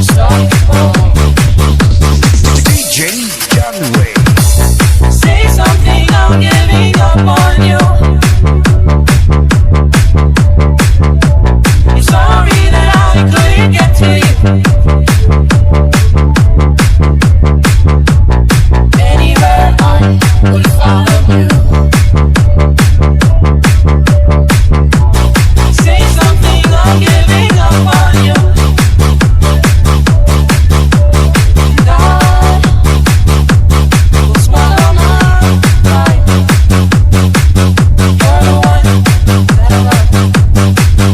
Speaker 9: Starting from
Speaker 5: DJ John Ray.
Speaker 9: say something, I'm giving up on you. I'm sorry that I couldn't get to you. Anywhere I would follow you. Say something, I'm giving up on you. And I will swallow my pride. You're the one that I love.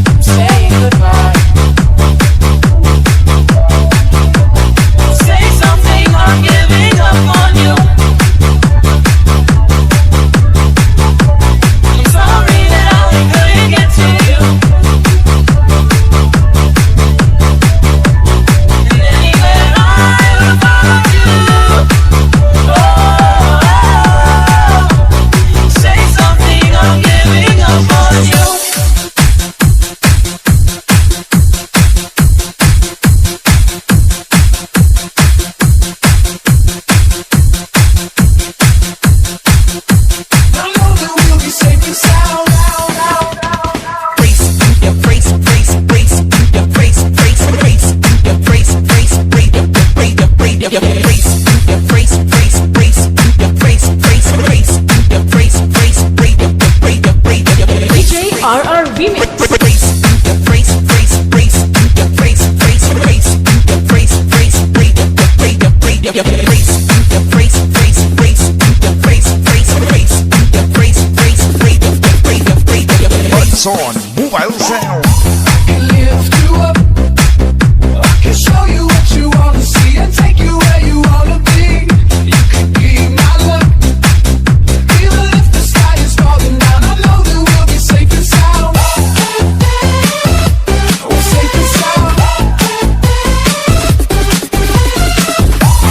Speaker 9: I'm saying goodbye. Say something, I'm giving up on you. I'm sorry that I couldn't get to you. And anywhere I will follow you. Oh, say something, I'm giving up on you. I know that we'll be safe and sound.
Speaker 2: DJ RR Remix.
Speaker 5: Buds on Mobile Mobile Sound.
Speaker 8: Lift you up. I can show you what you wanna see and take you where you wanna be. You could be my luck. Even if the sky is falling down, I know that we'll be safe and sound. We're safe and sound.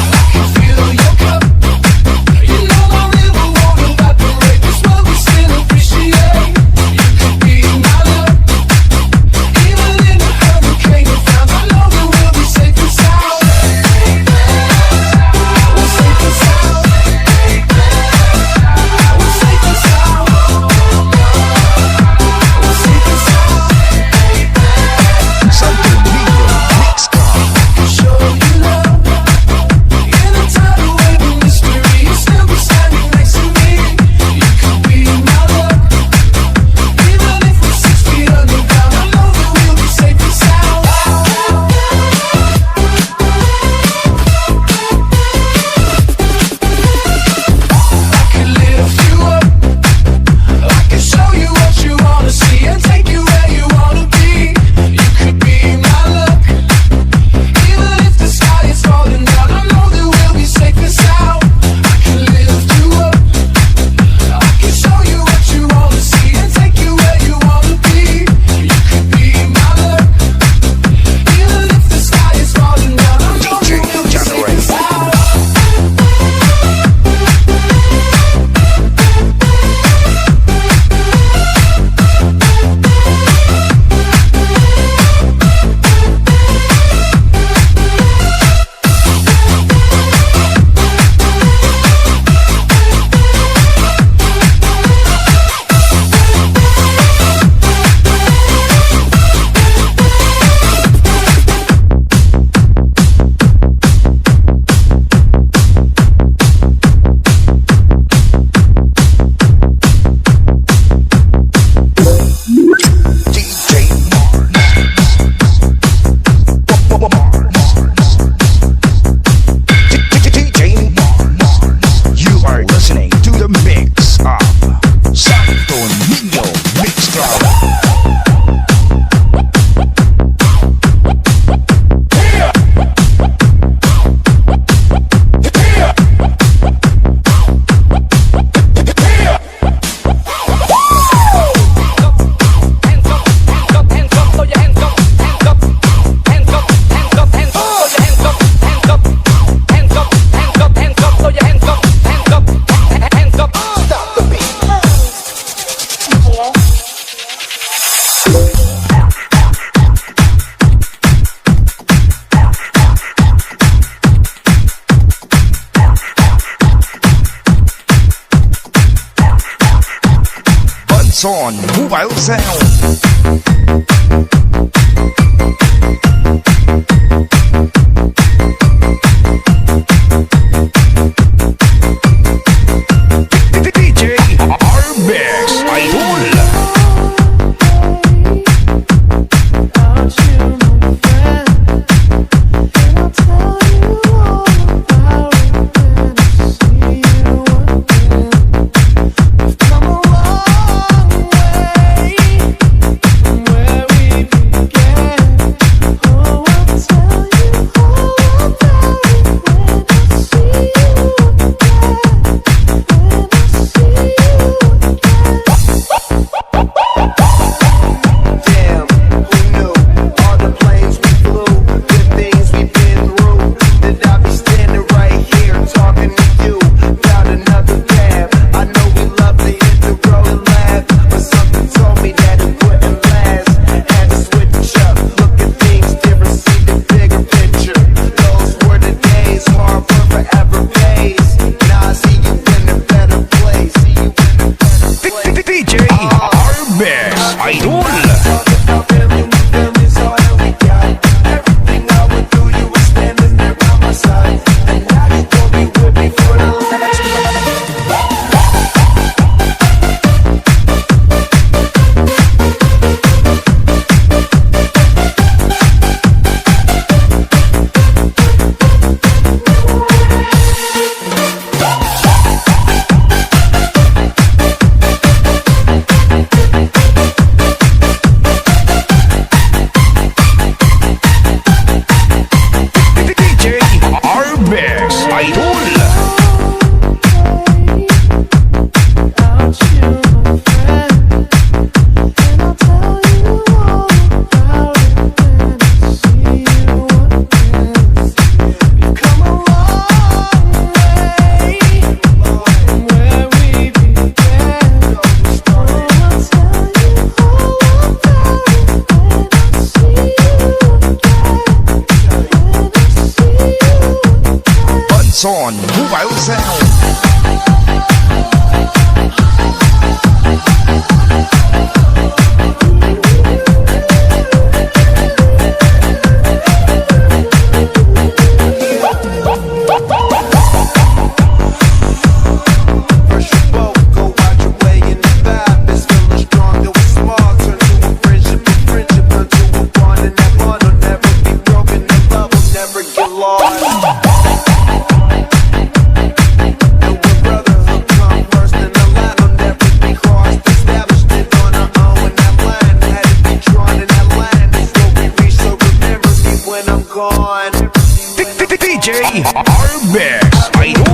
Speaker 8: I can fill your cup. You know I really won't evaporate. This world we still appreciate. You could be my luck. Even in a hurricane of frowns, I know that we'll be safe and sound. We're safe and sound. We're safe and sound. We're safe and sound.
Speaker 5: Santo Niño Mix Club.
Speaker 8: Show you love in a tidal wave of mystery. You'll still be standing next to me. You could be my luck. Even if we're 6 feet underground, I know that we'll be safe and sound. I can lift you up. I can show you what you wanna see and take you where you wanna be. You could be my luck. Even if the sky is falling down, I know that we'll be safe and sound. I can lift you up. I can show you what you wanna see and take you where you wanna be. You could be my luck. Even if the sky is falling down, I know that we'll be safe and sound.
Speaker 5: DJ DJ Mars. You are listening to the mix of Santo Niño Mix Club. Buds on Mobile Sound. DJ Arbex Idol.
Speaker 8: Where we
Speaker 5: Banson, Mobile Sound. DJ Arbex Idol.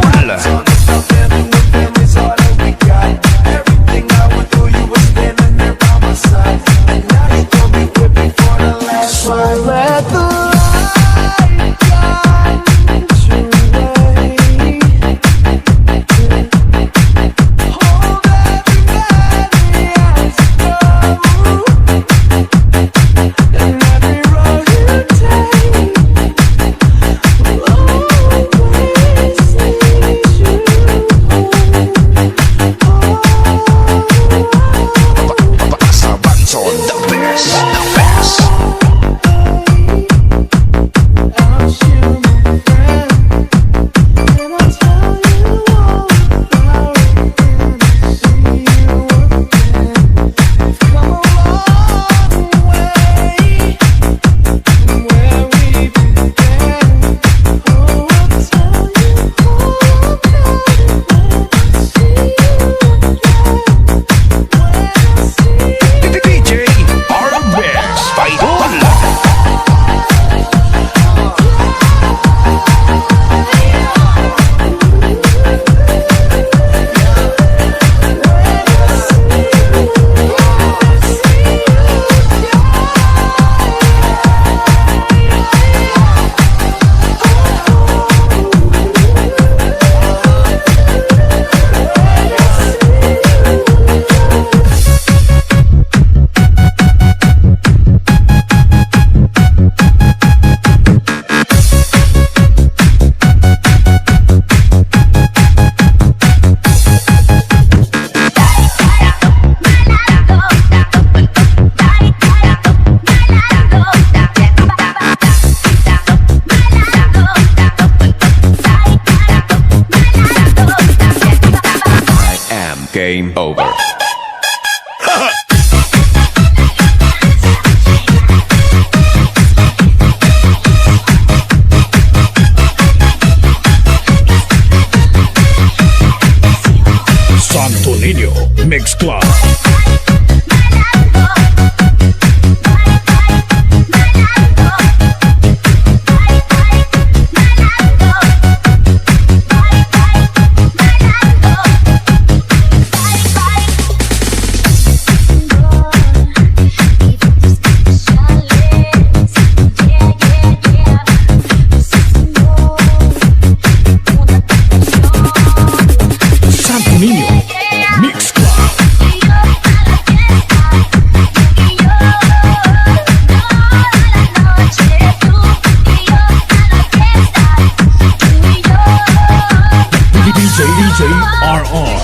Speaker 5: Game over.
Speaker 7: Santo Niño Mix Club. Niño Mix Club. DJ RR.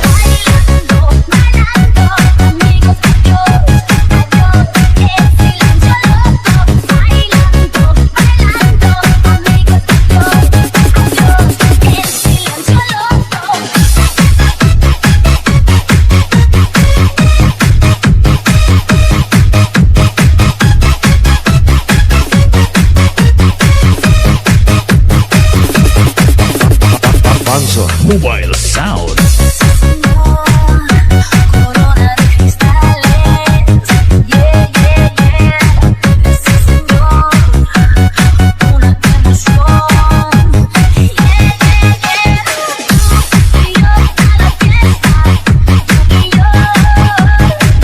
Speaker 7: Mobile Sound.
Speaker 1: Corona de cristales, yeah, yeah, yeah. Sí, señor, una emoción, yeah, yeah, yeah. Tú y yo a la fiesta, tú y yo toda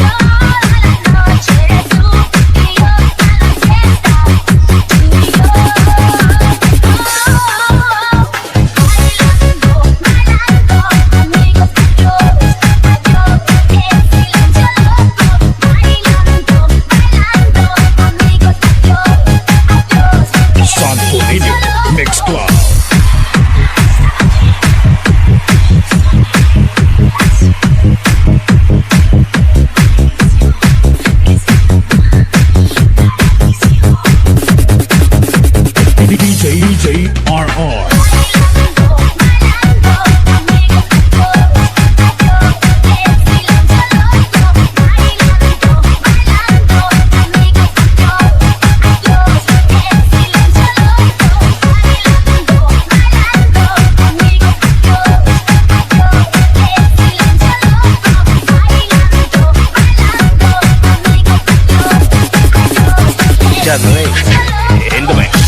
Speaker 1: la noche. Tú y yo a la fiesta, tú y yo bailando, bailando.
Speaker 5: generate in the mix.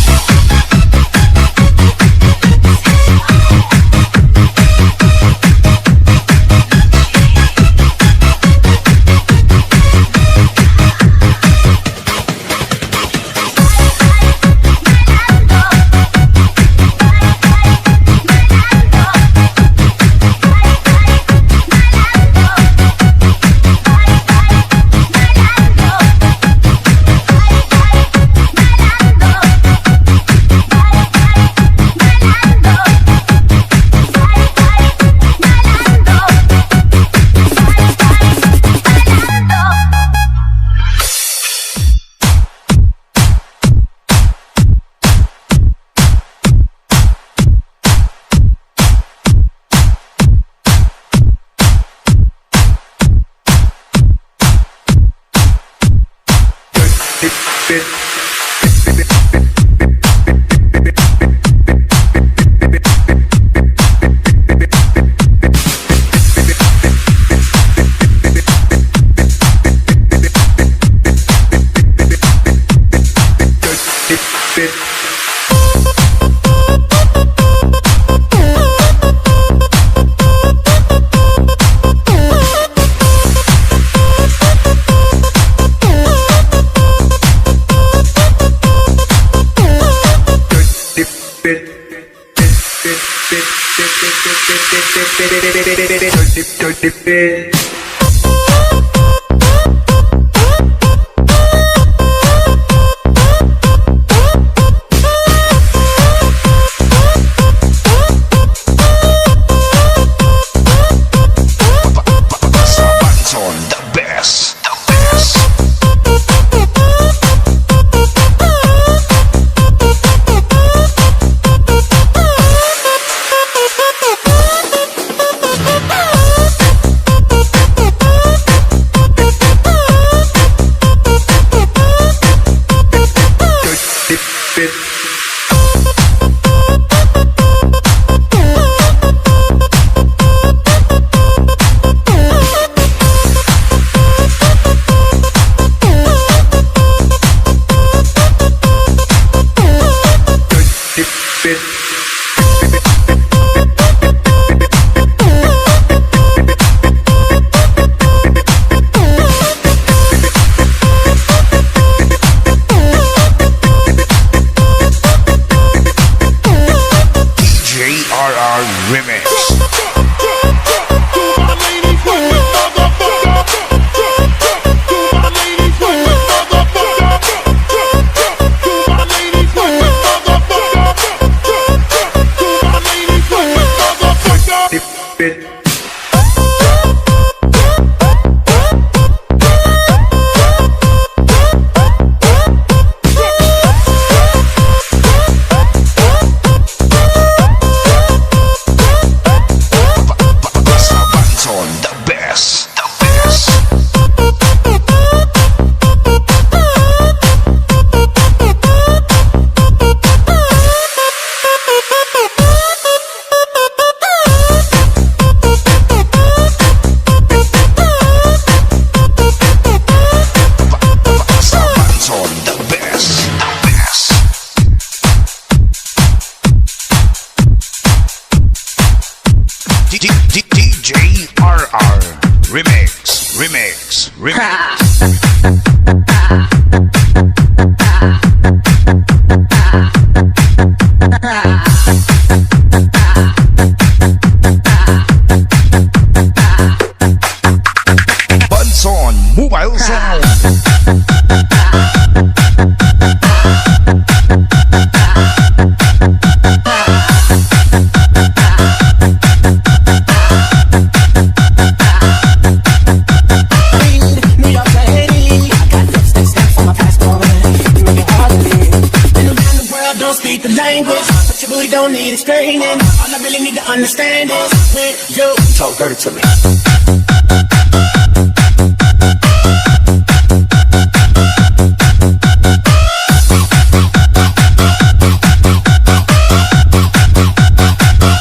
Speaker 6: Don't need explaining. All I really need to understand is when you talk dirty to me.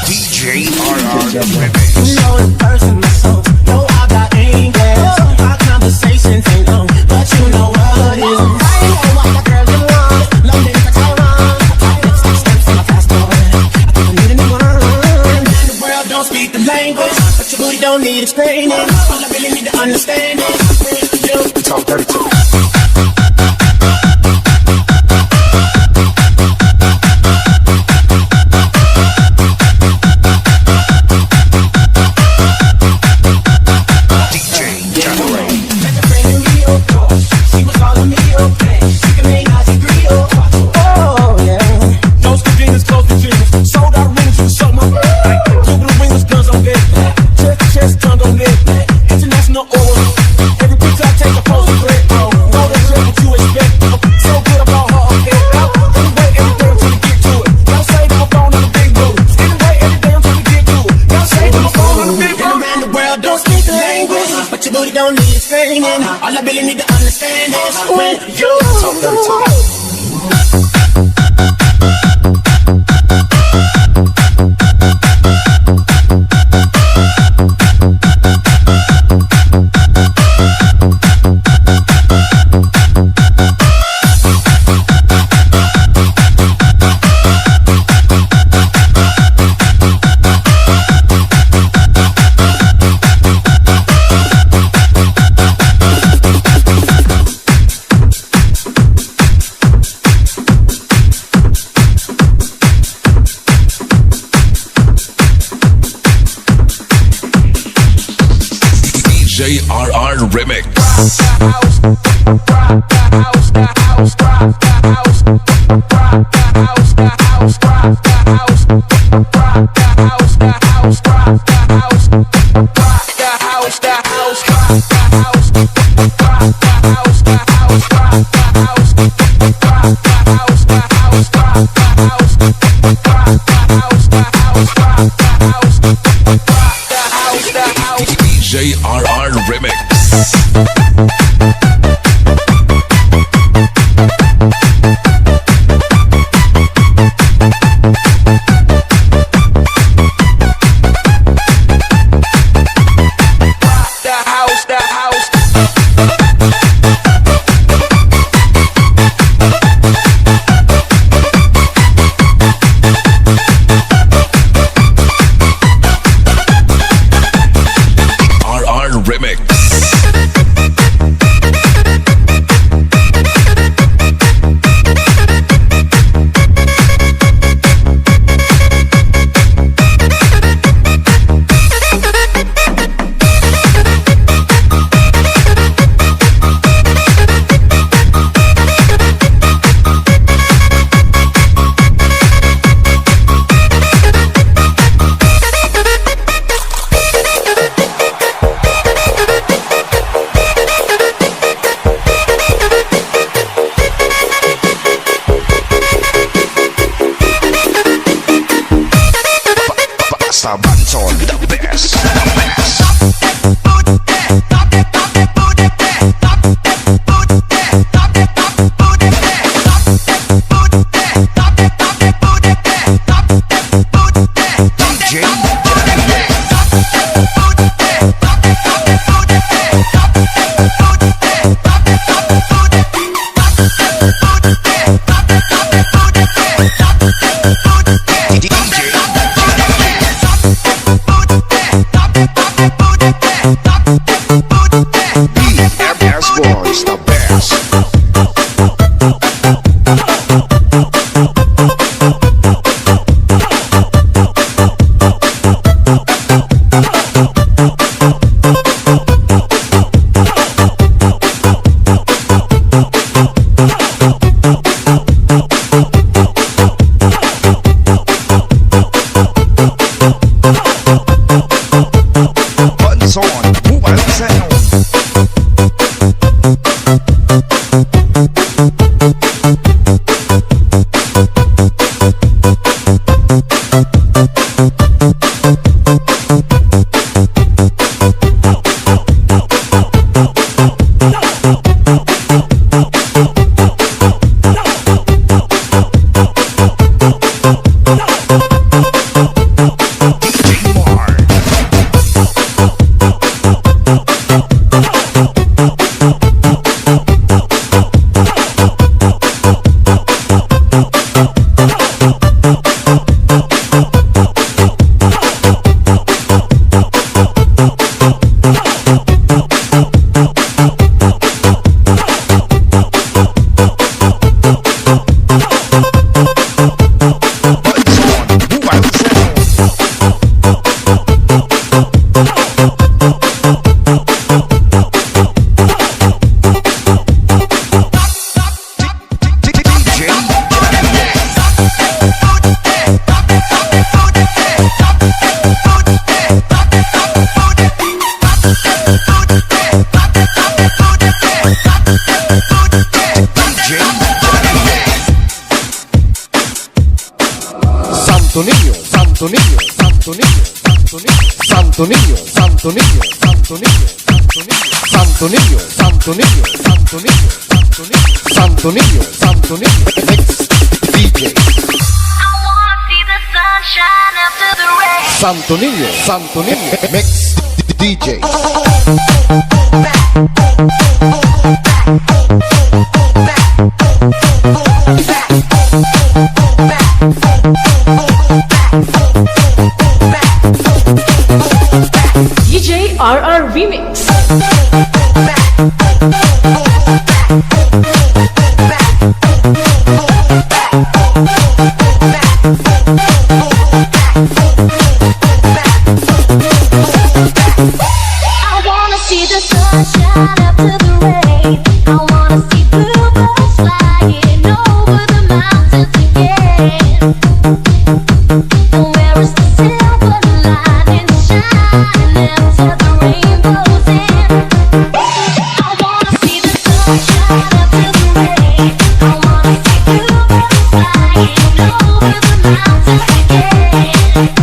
Speaker 5: DJ RR.
Speaker 6: You know the person, my soul. Know I got angels. Our conversations ain't long, but you know what it is. I know what the girl you want.
Speaker 2: with you.
Speaker 7: JRR Remix. JRR Remix.
Speaker 5: Sabanson, the best, the best. BMS Boys, the best. Buttons on, move out of the sound.
Speaker 3: Santo niño, santo niño, santo niño, santo niño, santo niño, santo niño, santo niño, santo niño, santo niño, santo niño, santo niño. Santo Niño, Santo Niño, mix DJ.
Speaker 1: I wanna see the sunshine after the rain.
Speaker 3: Santo Niño, mix DJ.
Speaker 2: DJ RR Remix.
Speaker 1: I wanna see the sunshine after the rain. I wanna see bluebirds flying over the mountains again. And where is the silver lining shining after the rainbow's end? I wanna see the sunshine after the rain. I wanna see bluebirds flying over the mountains again. And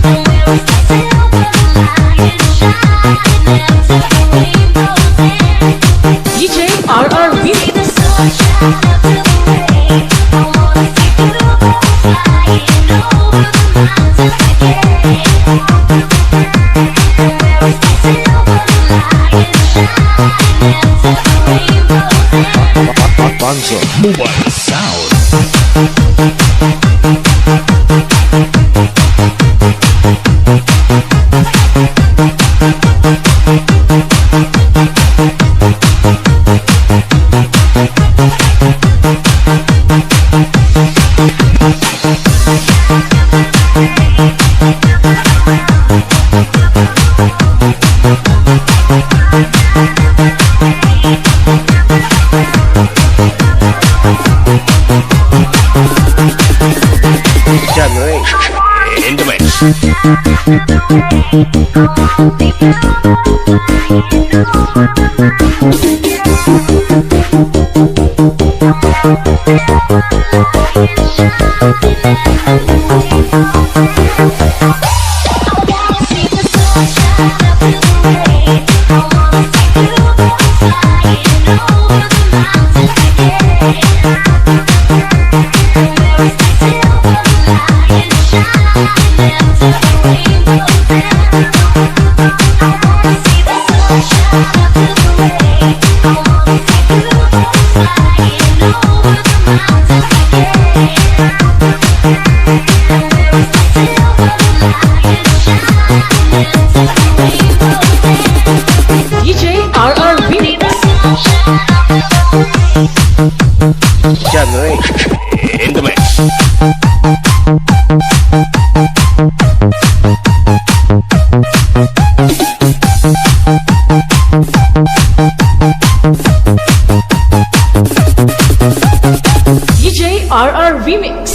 Speaker 1: where is the silver lining shining after the rainbow's end?
Speaker 2: DJ RR
Speaker 1: See
Speaker 2: Remix.
Speaker 1: the sunshine after the rain. I wanna see bluebirds flying over the mountains again. And where is the silver lining shining after the rainbow's end?
Speaker 5: Banzo Mobile Sound. Generation in the mix.
Speaker 2: DJ RR Remix.
Speaker 5: Generation in the mix.
Speaker 2: DJ RR Remix.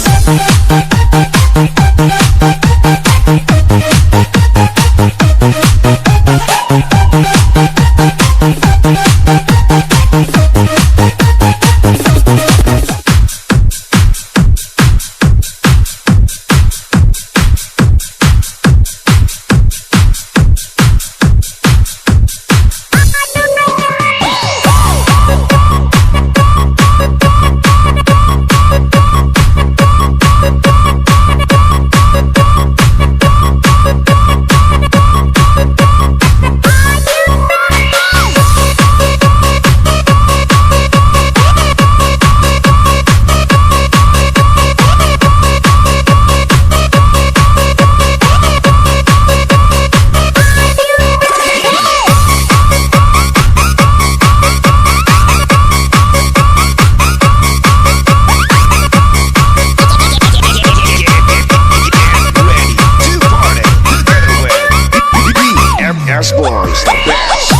Speaker 2: Boys, the best.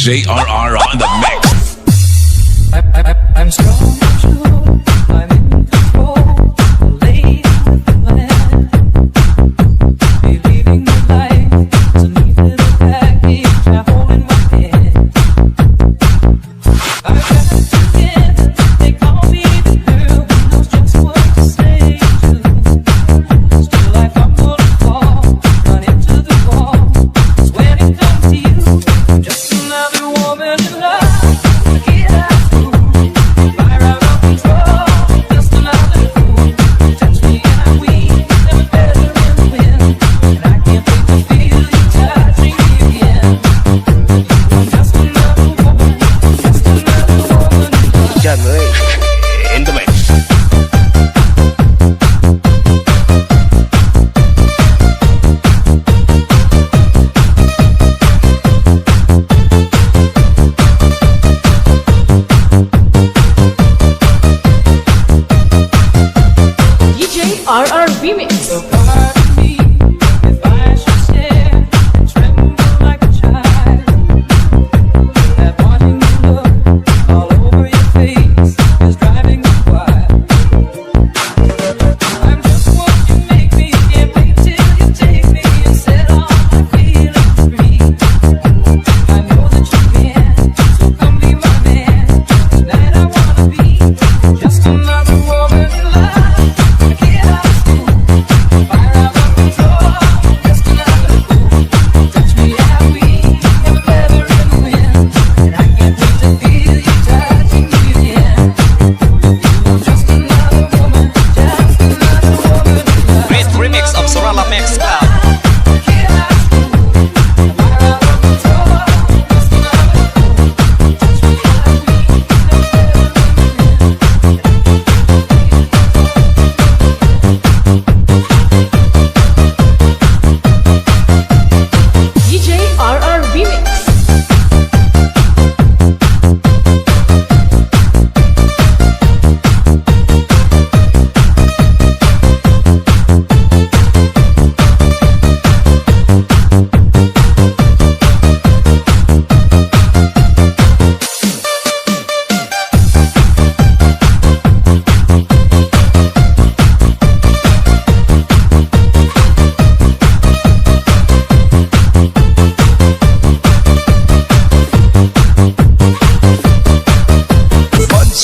Speaker 7: JRR on the mix.
Speaker 10: I'm strong, I'm in control, late with the land.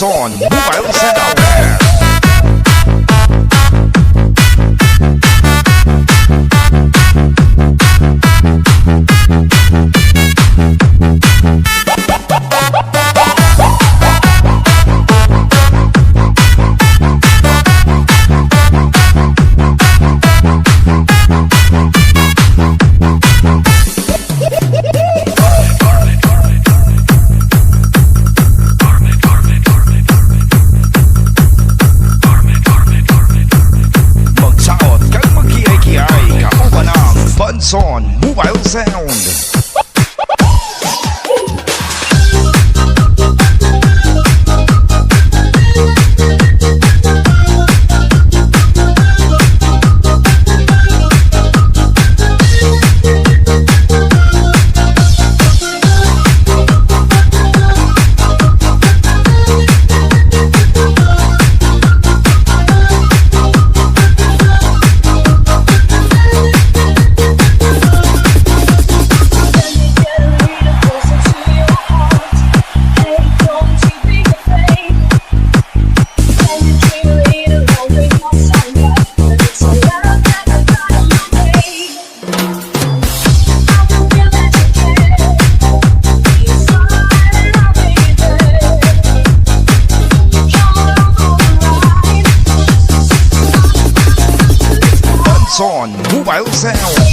Speaker 5: Son, mobile sound. Son, mobile sound. Son, mobile sound.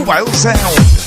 Speaker 5: Mobile Sound.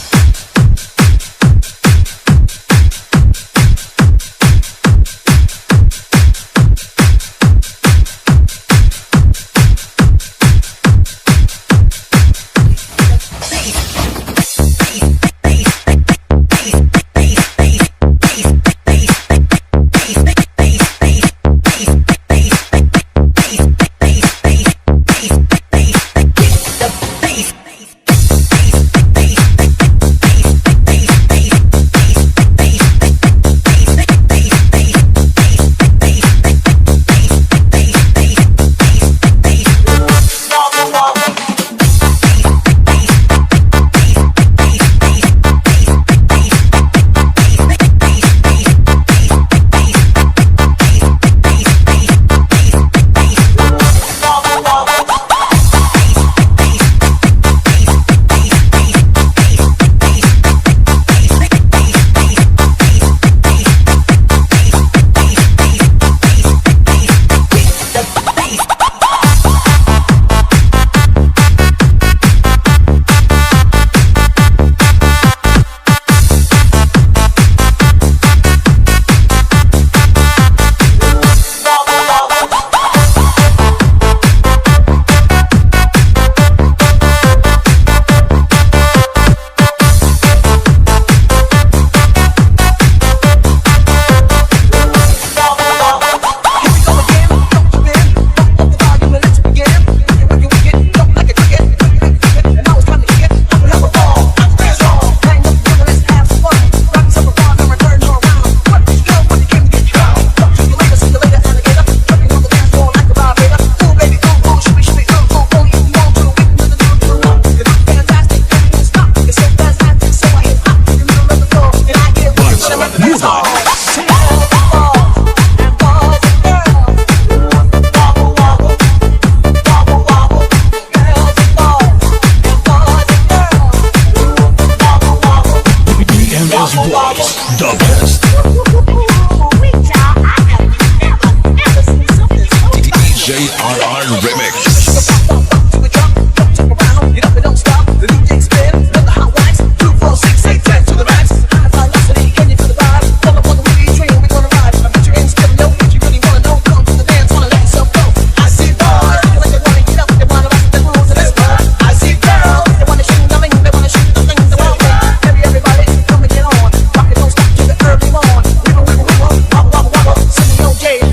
Speaker 7: JRR Remix.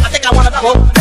Speaker 4: I think I wanna go.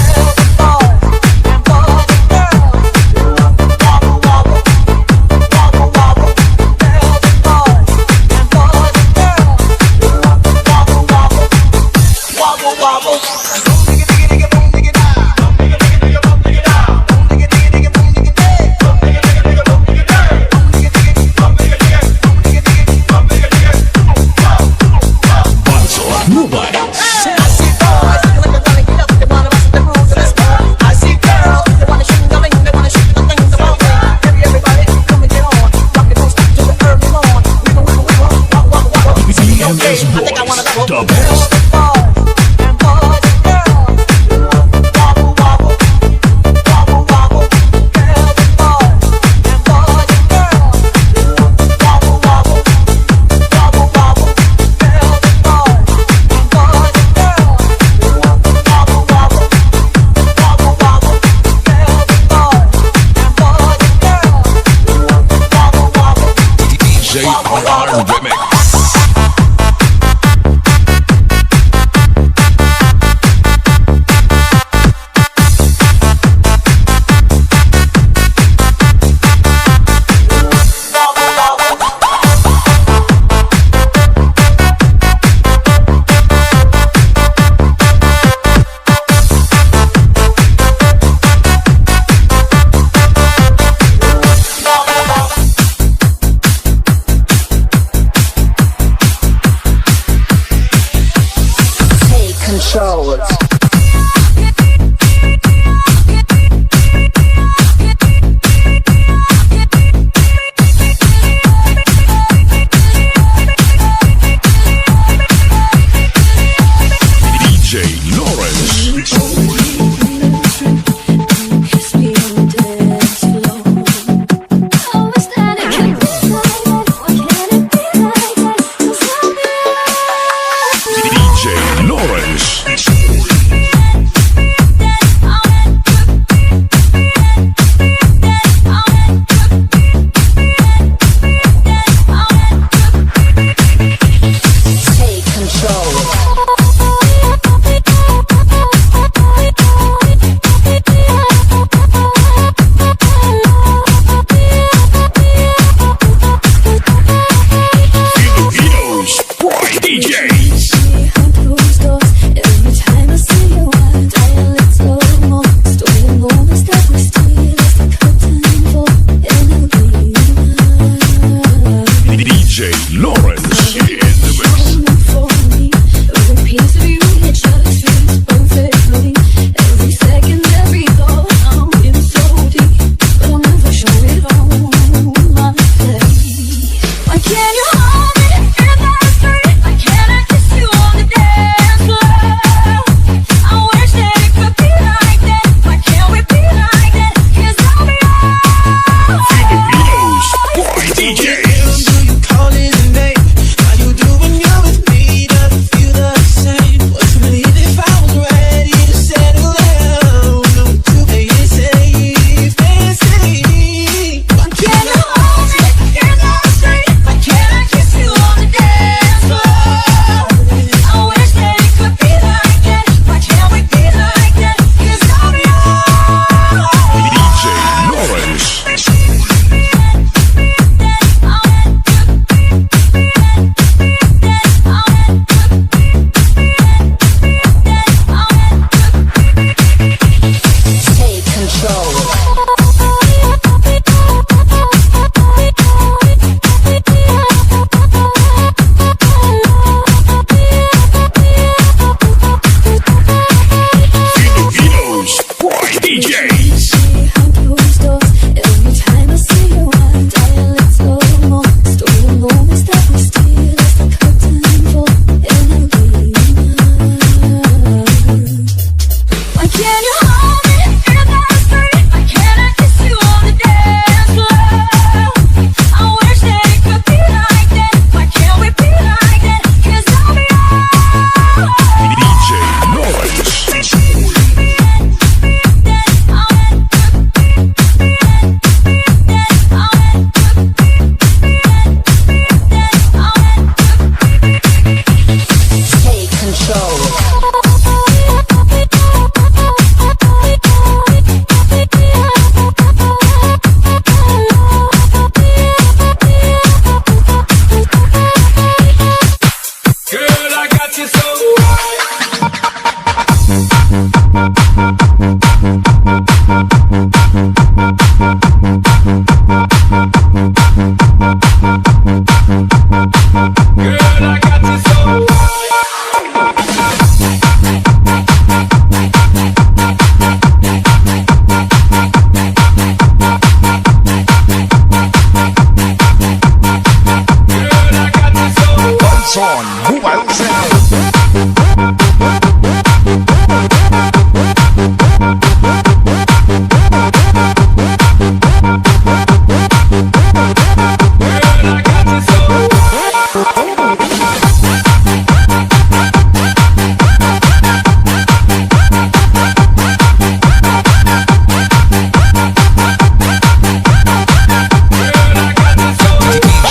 Speaker 5: Son, who else?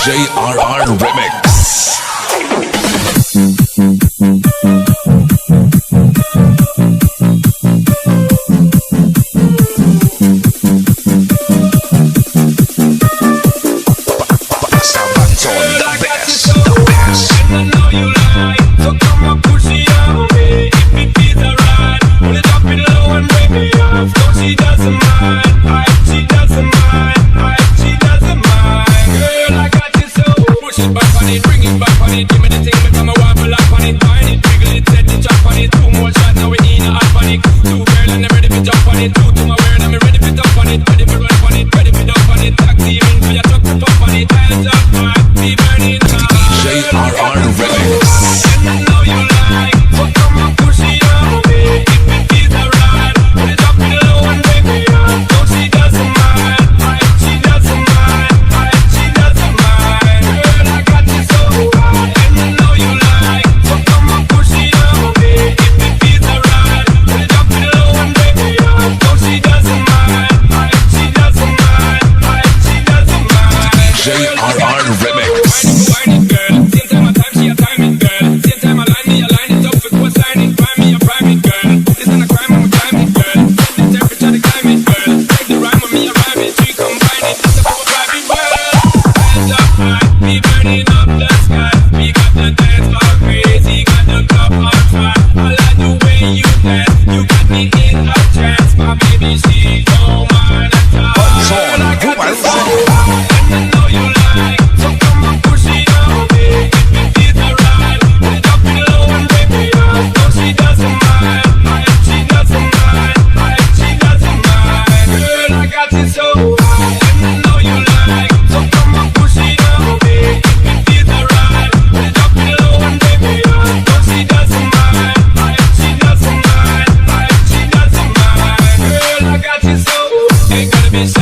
Speaker 7: JRR Remix.
Speaker 5: Sabanton, the best, the best.
Speaker 9: I know you like, so come and push it on me. If it feels alright, put it up in low and break me off. No, she doesn't mind. She doesn't mind. She doesn't mind. Girl, I got you so. Push it back on it, bring it back on it. Give me the thing, but I'm a wobble up on it. Find it, wiggle it, set it, chop on it. 2 more shots, now we in a hot panic. 2 girl and I'm ready to jump on it. 2 to my word, I'm ready to jump on it. Ready for run on it, ready for dump on it. Tag team in for your truck to pump on it. Hands up, man, be burning up.
Speaker 7: JRR Remix.
Speaker 9: I know you like, so come and push it on me. If it feels alright, put it up in low and break me off. No, she doesn't mind. She doesn't mind. She doesn't mind. Girl, I got you so high, and I know you like, so come and push it on me. If it feels alright, put it up in low and break me off. No, she doesn't mind. She doesn't mind. She doesn't mind.
Speaker 7: JRR Remix.
Speaker 9: Whine it, girl. Same time I time, she a time it, girl. Same time I line me, I line it up for co-sign it. Prime me, I prime it, girl. This ain't a crime, I'm a crime it, girl. Set the temperature, the climate, girl. Take the rhyme on me, I rhyme it. We combine it, it's a full private world. Hands up high, we burning up the sky. We got the dance all crazy, got the club on fire. I like the way you dance, you got me in a trance. My baby, she don't mind at all.
Speaker 5: Son, who else?
Speaker 9: And I know you like, so come and push it on me. If it feels alright, put it up in low and break me off. No, she doesn't mind. She doesn't mind. She doesn't mind. Girl, I got you so high, and I know you like, so come and push it on me. If it feels alright, put it up in low and break me off. No, she doesn't mind. She doesn't mind. She doesn't mind. Girl, I got you so. Ain't gotta be so.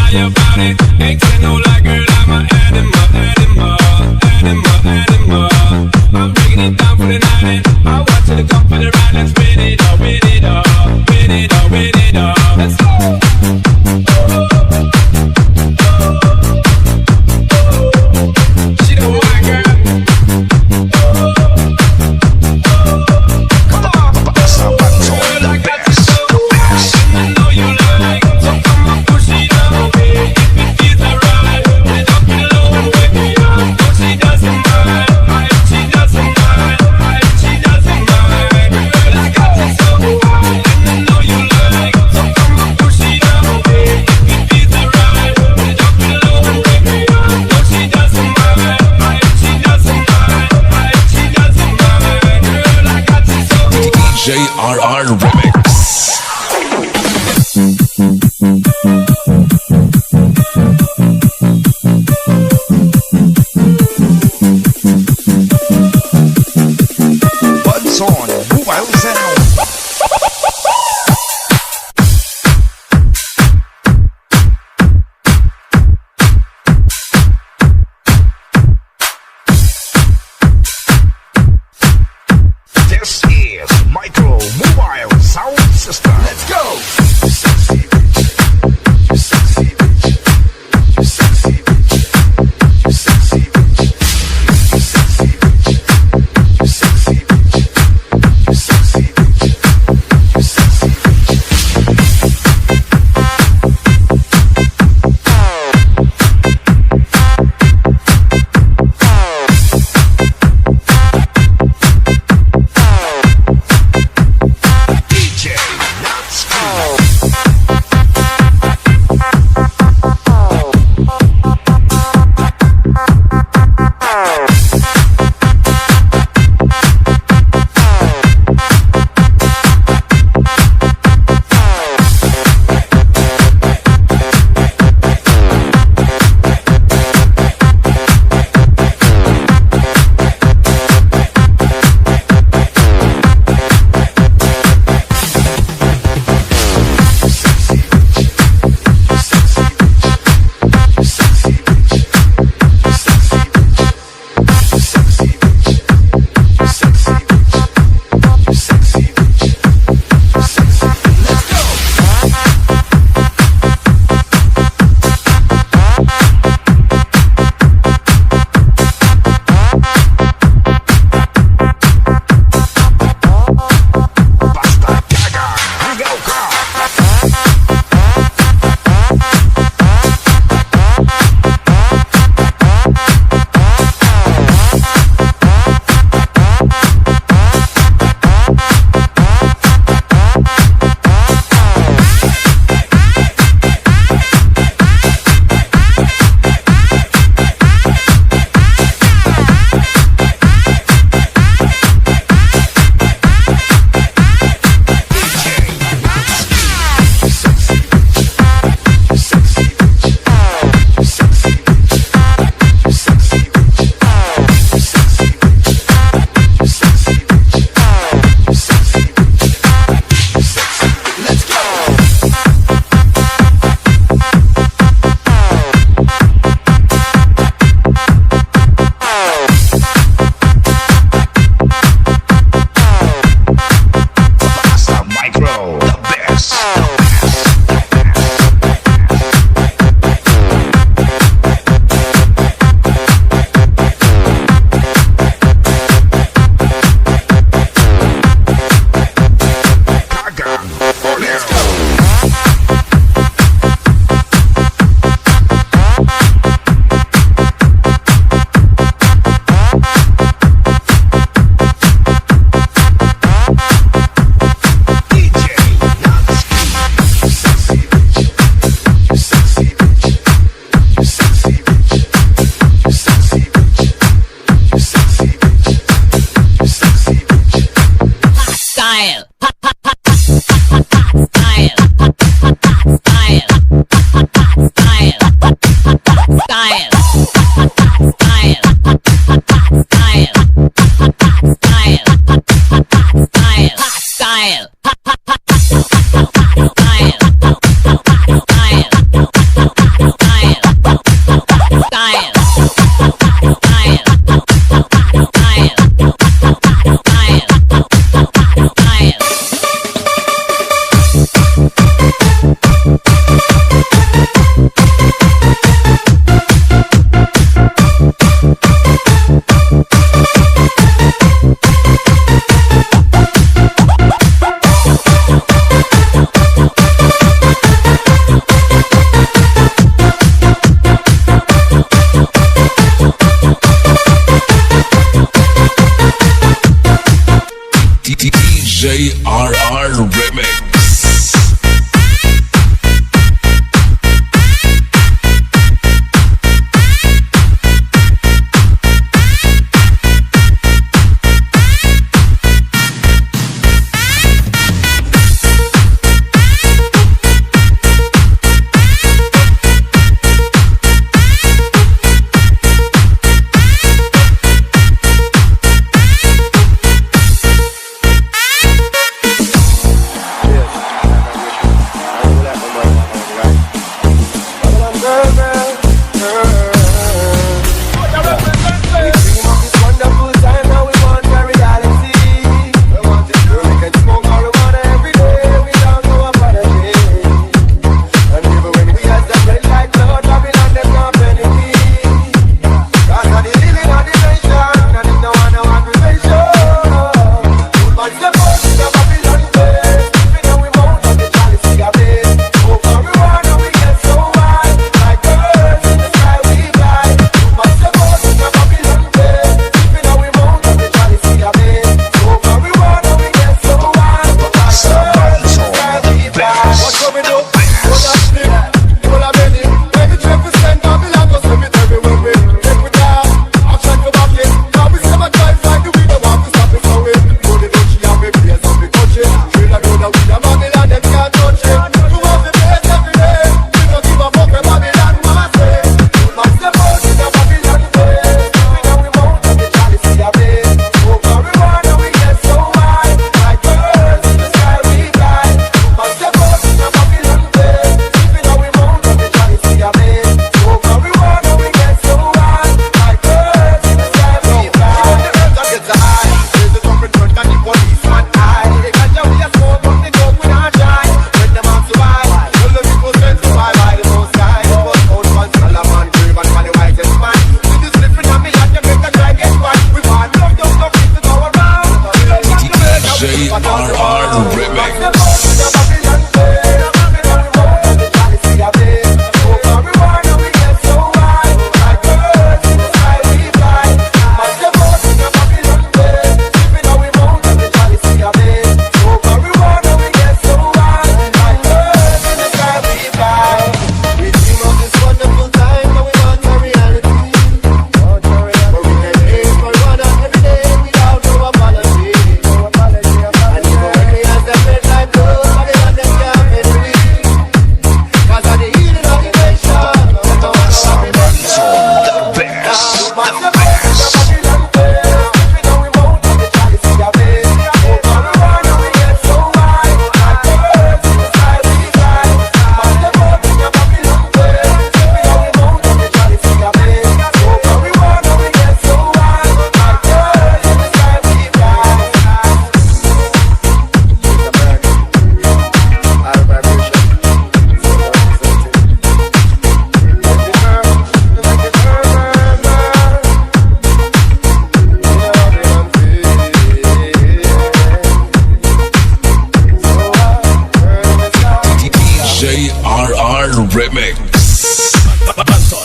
Speaker 7: Remix.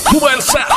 Speaker 7: Sube el sound.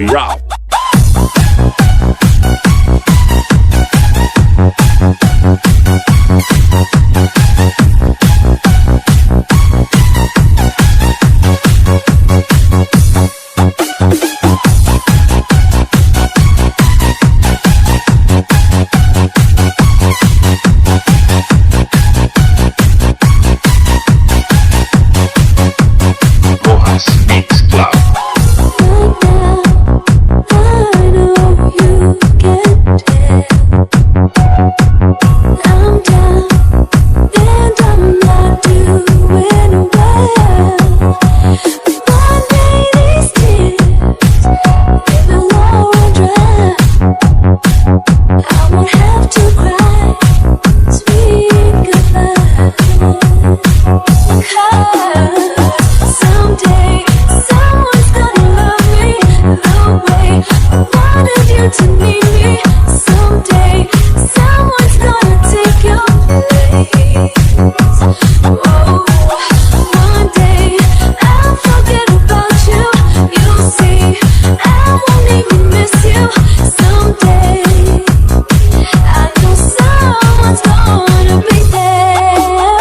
Speaker 7: Rap.
Speaker 5: Rojas Mix Club.
Speaker 1: Someday, someone's gonna love me the way I wanted you to need me. Someday, someone's gonna take your place. Oh, one day I'll forget about you. You'll see, I won't even miss you. Someday, I know someone's gonna be there.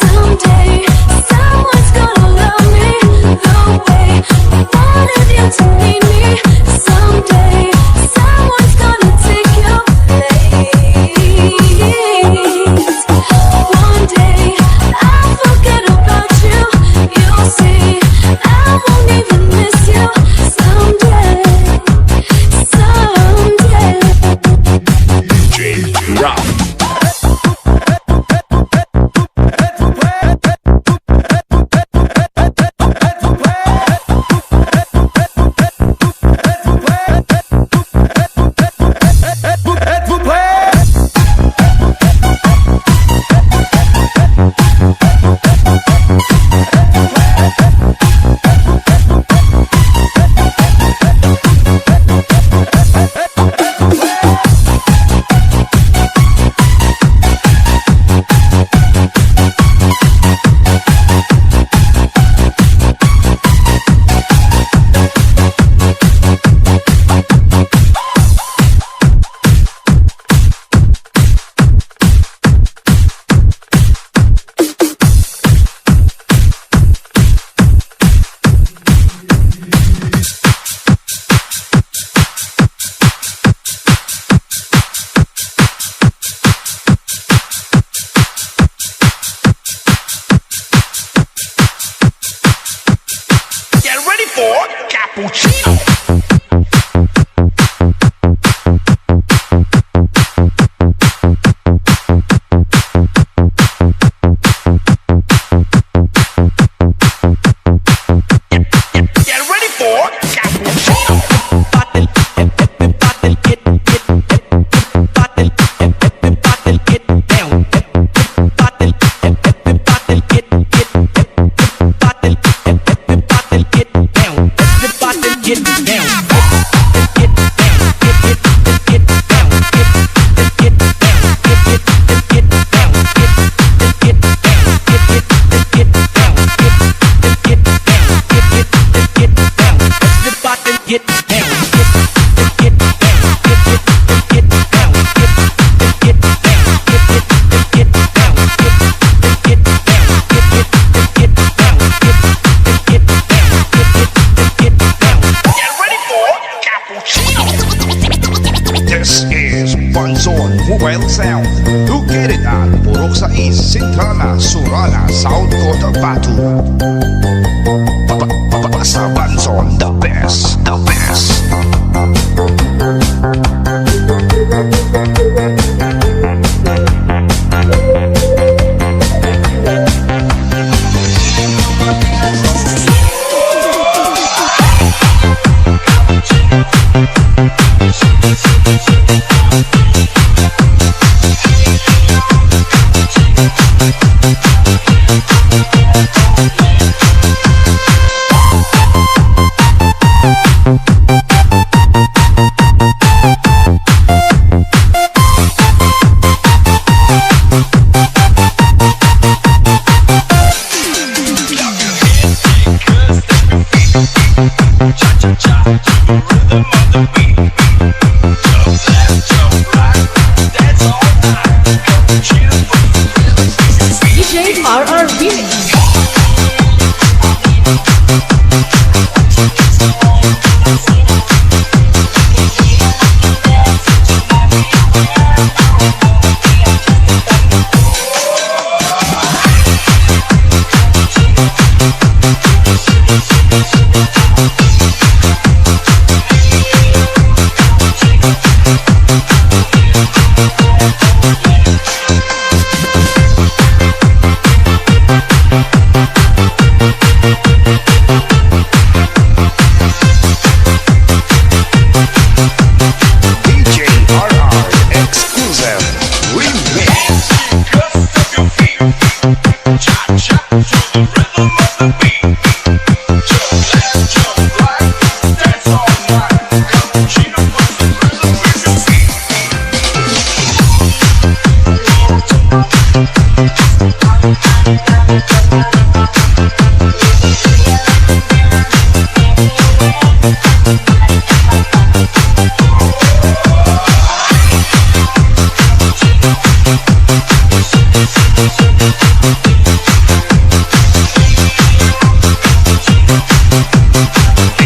Speaker 1: Someday, someone's gonna love me the way I wanted you to need me. Someday, someone's gonna take your place. One day, I'll forget about you. You'll see, I won't even miss you. Someday, someday.
Speaker 7: DJ Rap.
Speaker 5: Get ready for cappuccino. Get ready for cappuccino.
Speaker 8: Get down.
Speaker 5: This is Banzon Mobile Sound. Located at Purok Sais, Centrala, Surala, South Cotabato. Basta Banzon, the best, the best.
Speaker 9: Cha cha cha.
Speaker 2: DJ RR Remix.
Speaker 5: DJ RR exclusive remix.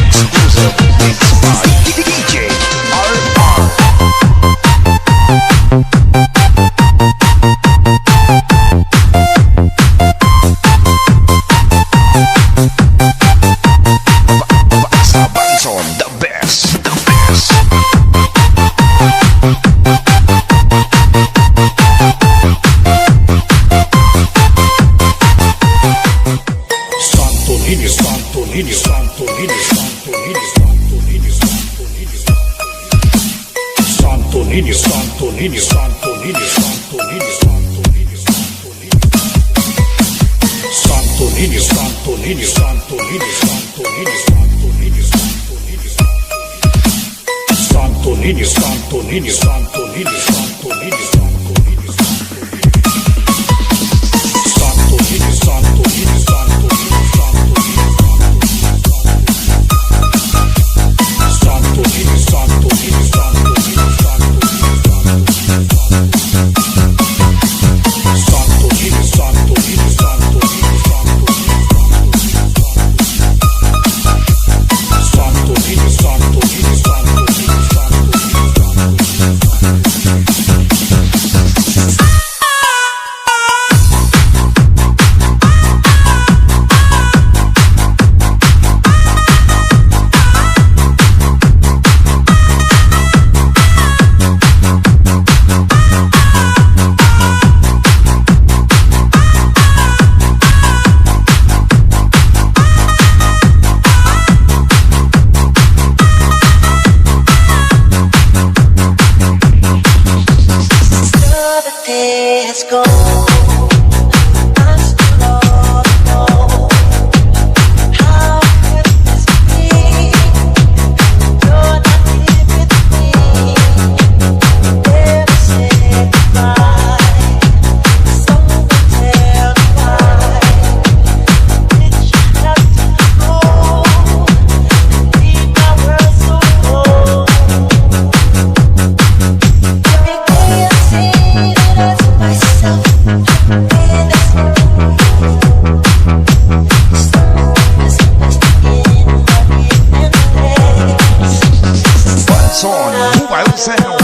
Speaker 5: Exclusive mix by DJ RR. Sabanson, the best, the best.
Speaker 7: Santo Niño, Santo Niño, Santo Niño, Santo Niño, Santo Niño, Santo Niño, Santo Niño, Santo Niño, Santo Niño, Santo Niño, Santo Niño, Santo Niño, Santo Niño, Santo Niño, Santo Niño, Santo Niño, Santo Niño, Santo Niño,
Speaker 4: Let's go. I still wanna know how could this be? You're not here with me. Never say goodbye. Someone tell me why did you have to go? Leave my world so cold. Every day I see that I myself in this room. Someone is in my place.
Speaker 5: What's on Mobile Sound?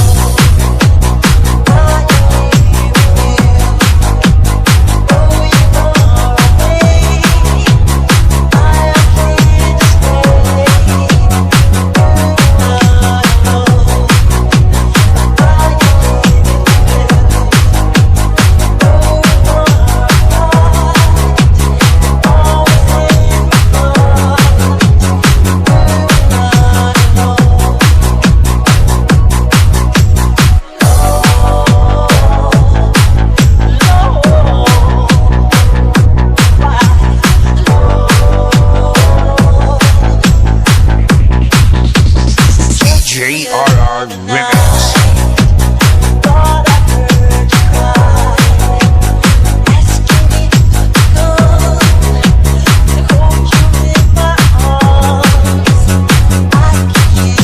Speaker 5: JRR Remix.
Speaker 4: Hold you in my arms. I give you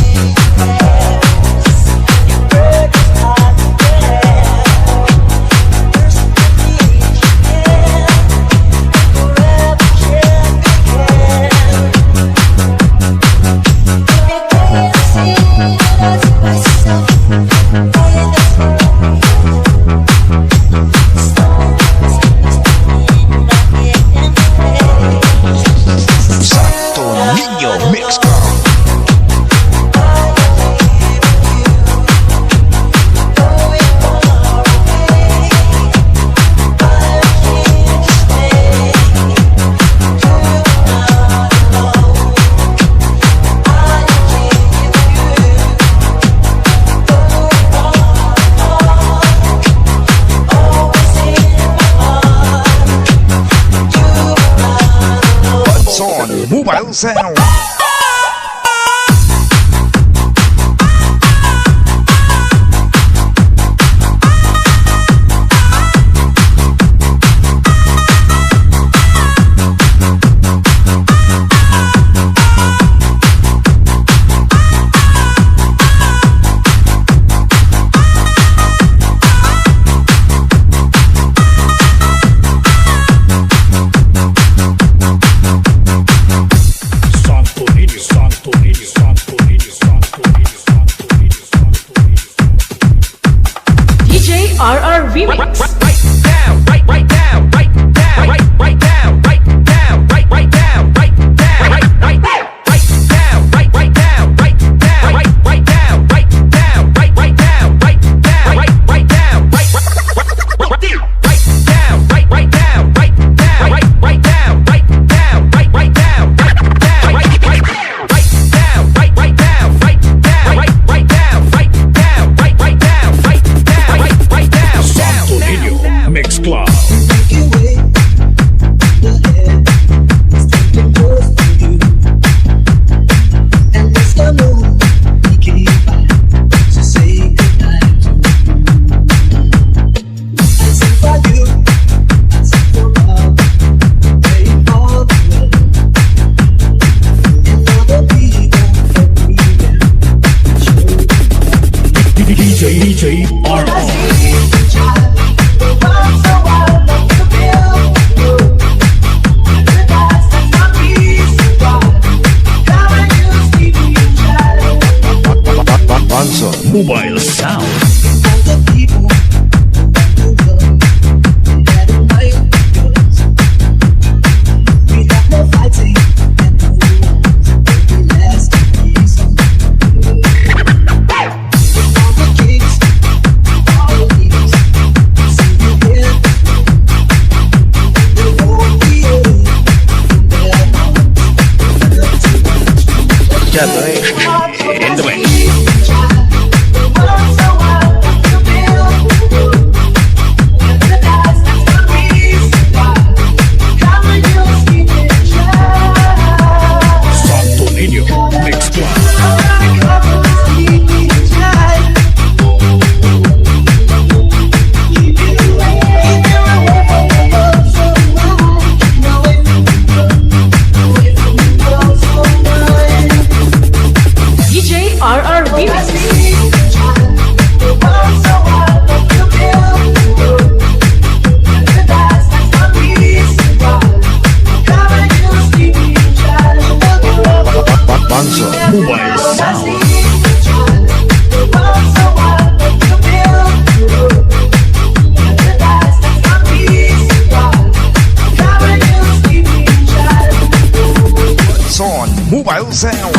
Speaker 5: Sound.
Speaker 7: Santo Niño, Santo Niño, Santo Niño, Santo Niño, Santo Niño, Santo Niño.
Speaker 2: DJ RR Remix.
Speaker 7: Santo Niño, Mix Club. DJ RR.
Speaker 3: Bunson.
Speaker 7: Mobile Sound. In the way. Santo Niño, Mix Club.
Speaker 2: DJ RR Remix.
Speaker 3: Bunson.
Speaker 7: Mobile Sound.
Speaker 5: Son Mobile Sound.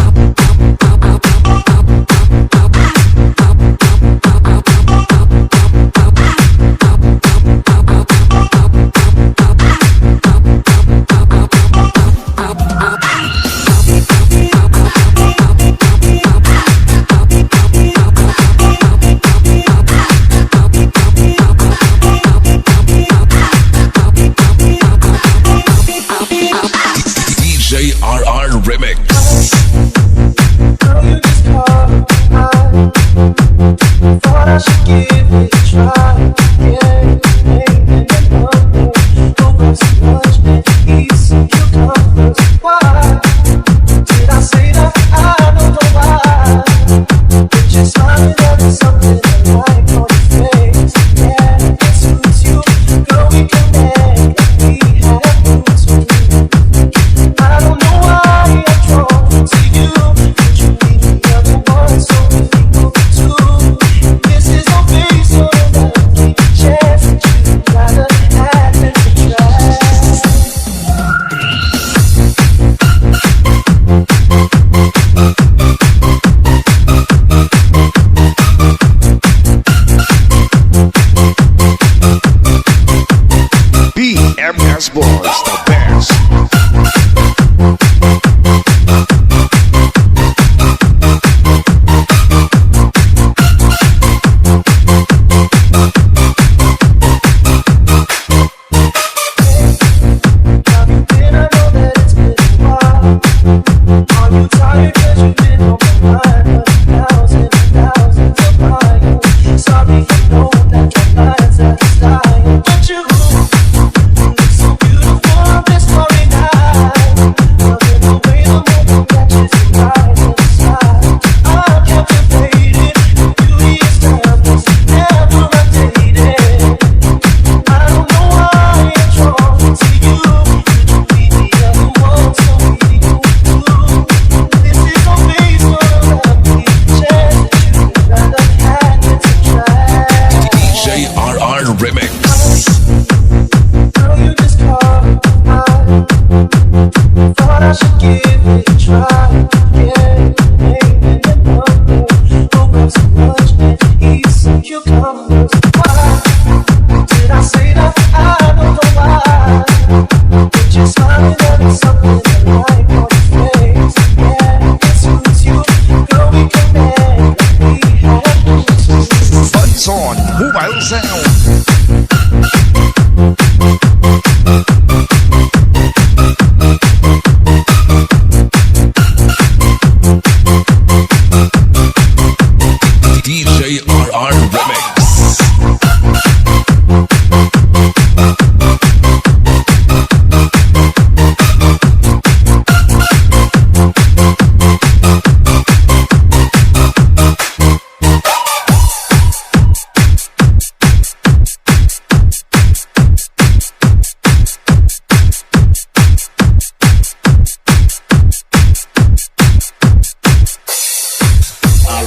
Speaker 5: DJ RR Remix.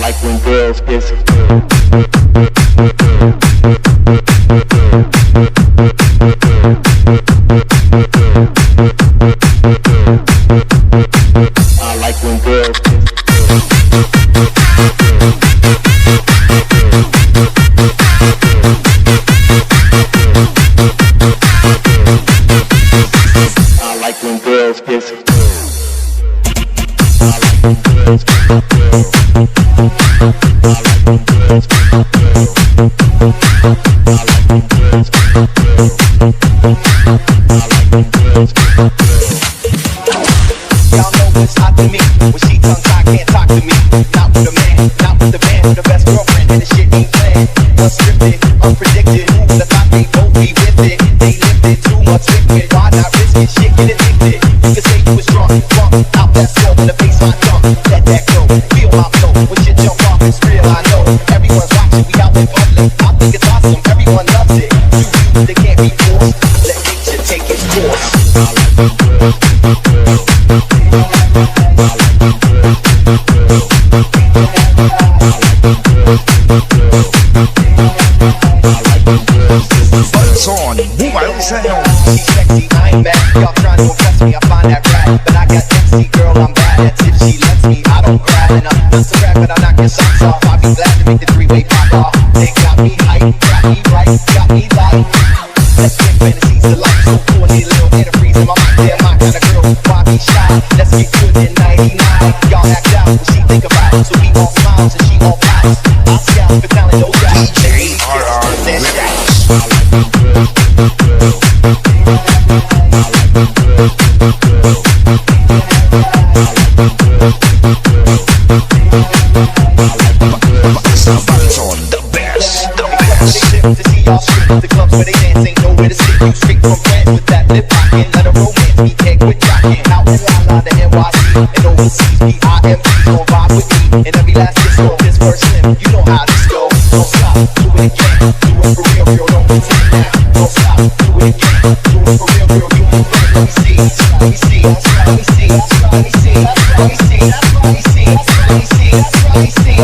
Speaker 8: like when girls kiss. I like when girls kiss. I like when girls kiss. Y'all know what's hot to me. When she tongue tied, can't talk to me. Not with a man, not with the band, with the best girlfriend, and the shit ain't planned. Unscripted, unpredicted. Who would've thought they both be with it? They lived it, too much liquid. Why not risk it? Shit get addicted. You can say you was drunk, out that slow in the baseline jump. Let that go, feel my flow. When shit jump off, it's real, I know. Everyone's watching, we out in public. I think it's awesome, everyone loves it. You, they can't be forced. Let nature take its course.
Speaker 5: Balson Mobile Sound.
Speaker 8: She's sexy, I ain't mad. Y'all trying to impress me, I find that right. But I got MC, girl, I'm bad. That's if she lets me, I don't cry. And I'm not so rap, but I knock your socks off. I'll be glad to make the three-way pop off. They got me hype, got me right, got me light. Let's get fantasies to life. So cool, need a little antifreeze in my mind. They're my kind of girl, why be shy? Let's get good in 99. Y'all act out what she think about. So we all smiles and she all pops. I scout for talent, no doubt. Then shout.
Speaker 5: Balson, the best, the best.
Speaker 8: They live to see y'all strip. The clubs where they dance ain't nowhere to sit. You straight from France with that lip locking. Let a romance be egg with jocking. Out in La La, the NYC, and overseas, BIMP gon' ride with me. And every last disco, this first slim. You know how this go. Don't stop, do it again. Do it for real, girl, don't pretend now. Don't stop, do it again. Do it for real, girl, you ain't friend. Let me see, let me see, let me see, let me see, let me see, let me see, let me see, let me see, let me see.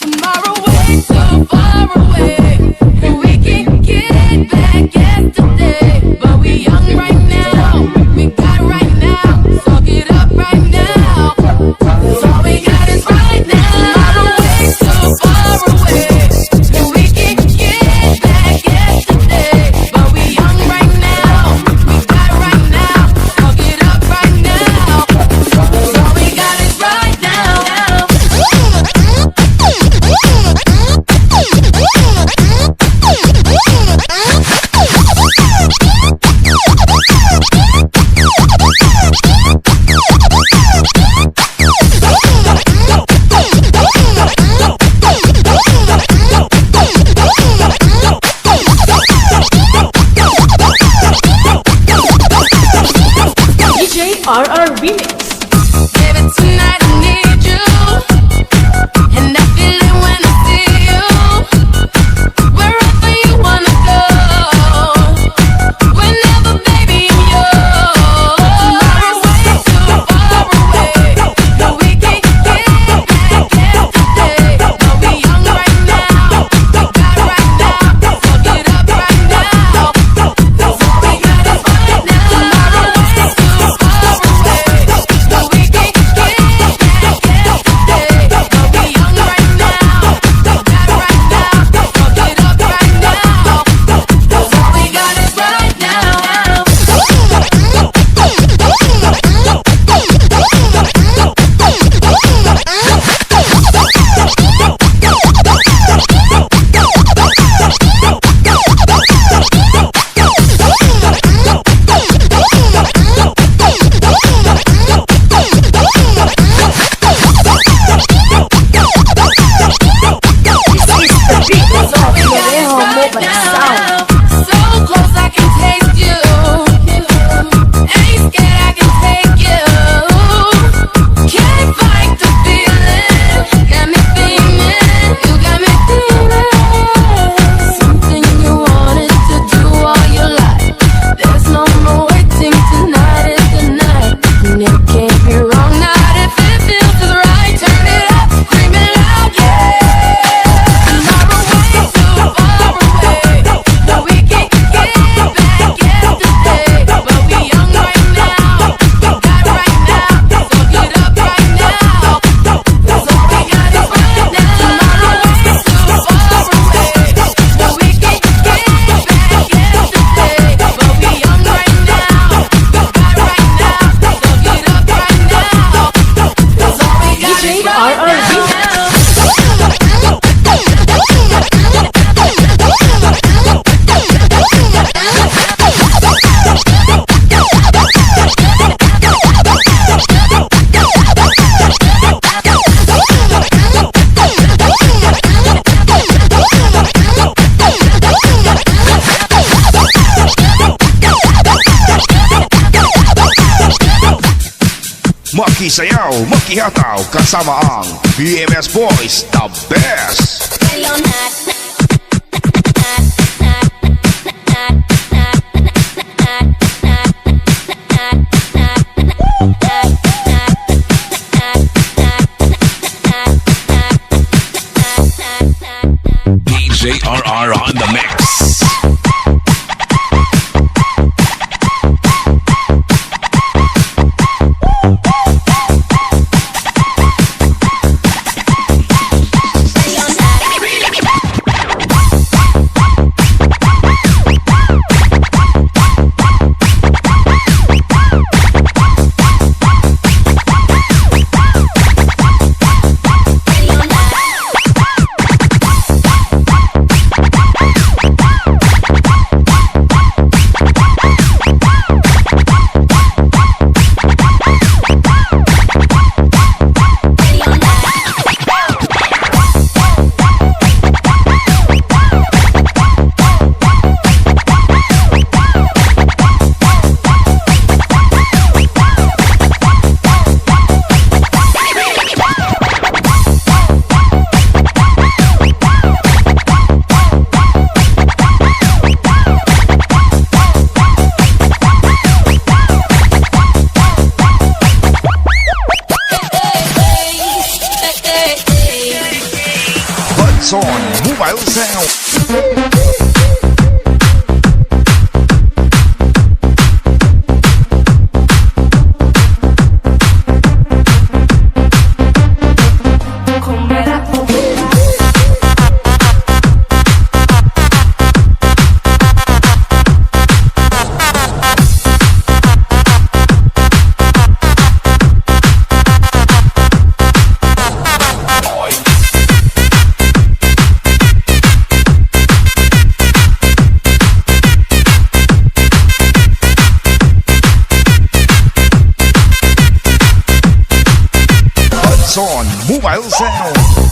Speaker 1: Tomorrow wakes up.
Speaker 5: Makisayaw, makihataw, kasama ang BMS Boys, the best.
Speaker 9: DJ RR on the mix.
Speaker 5: On Mobile Sound. On Mobile Sound.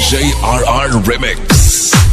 Speaker 9: JRR Remix.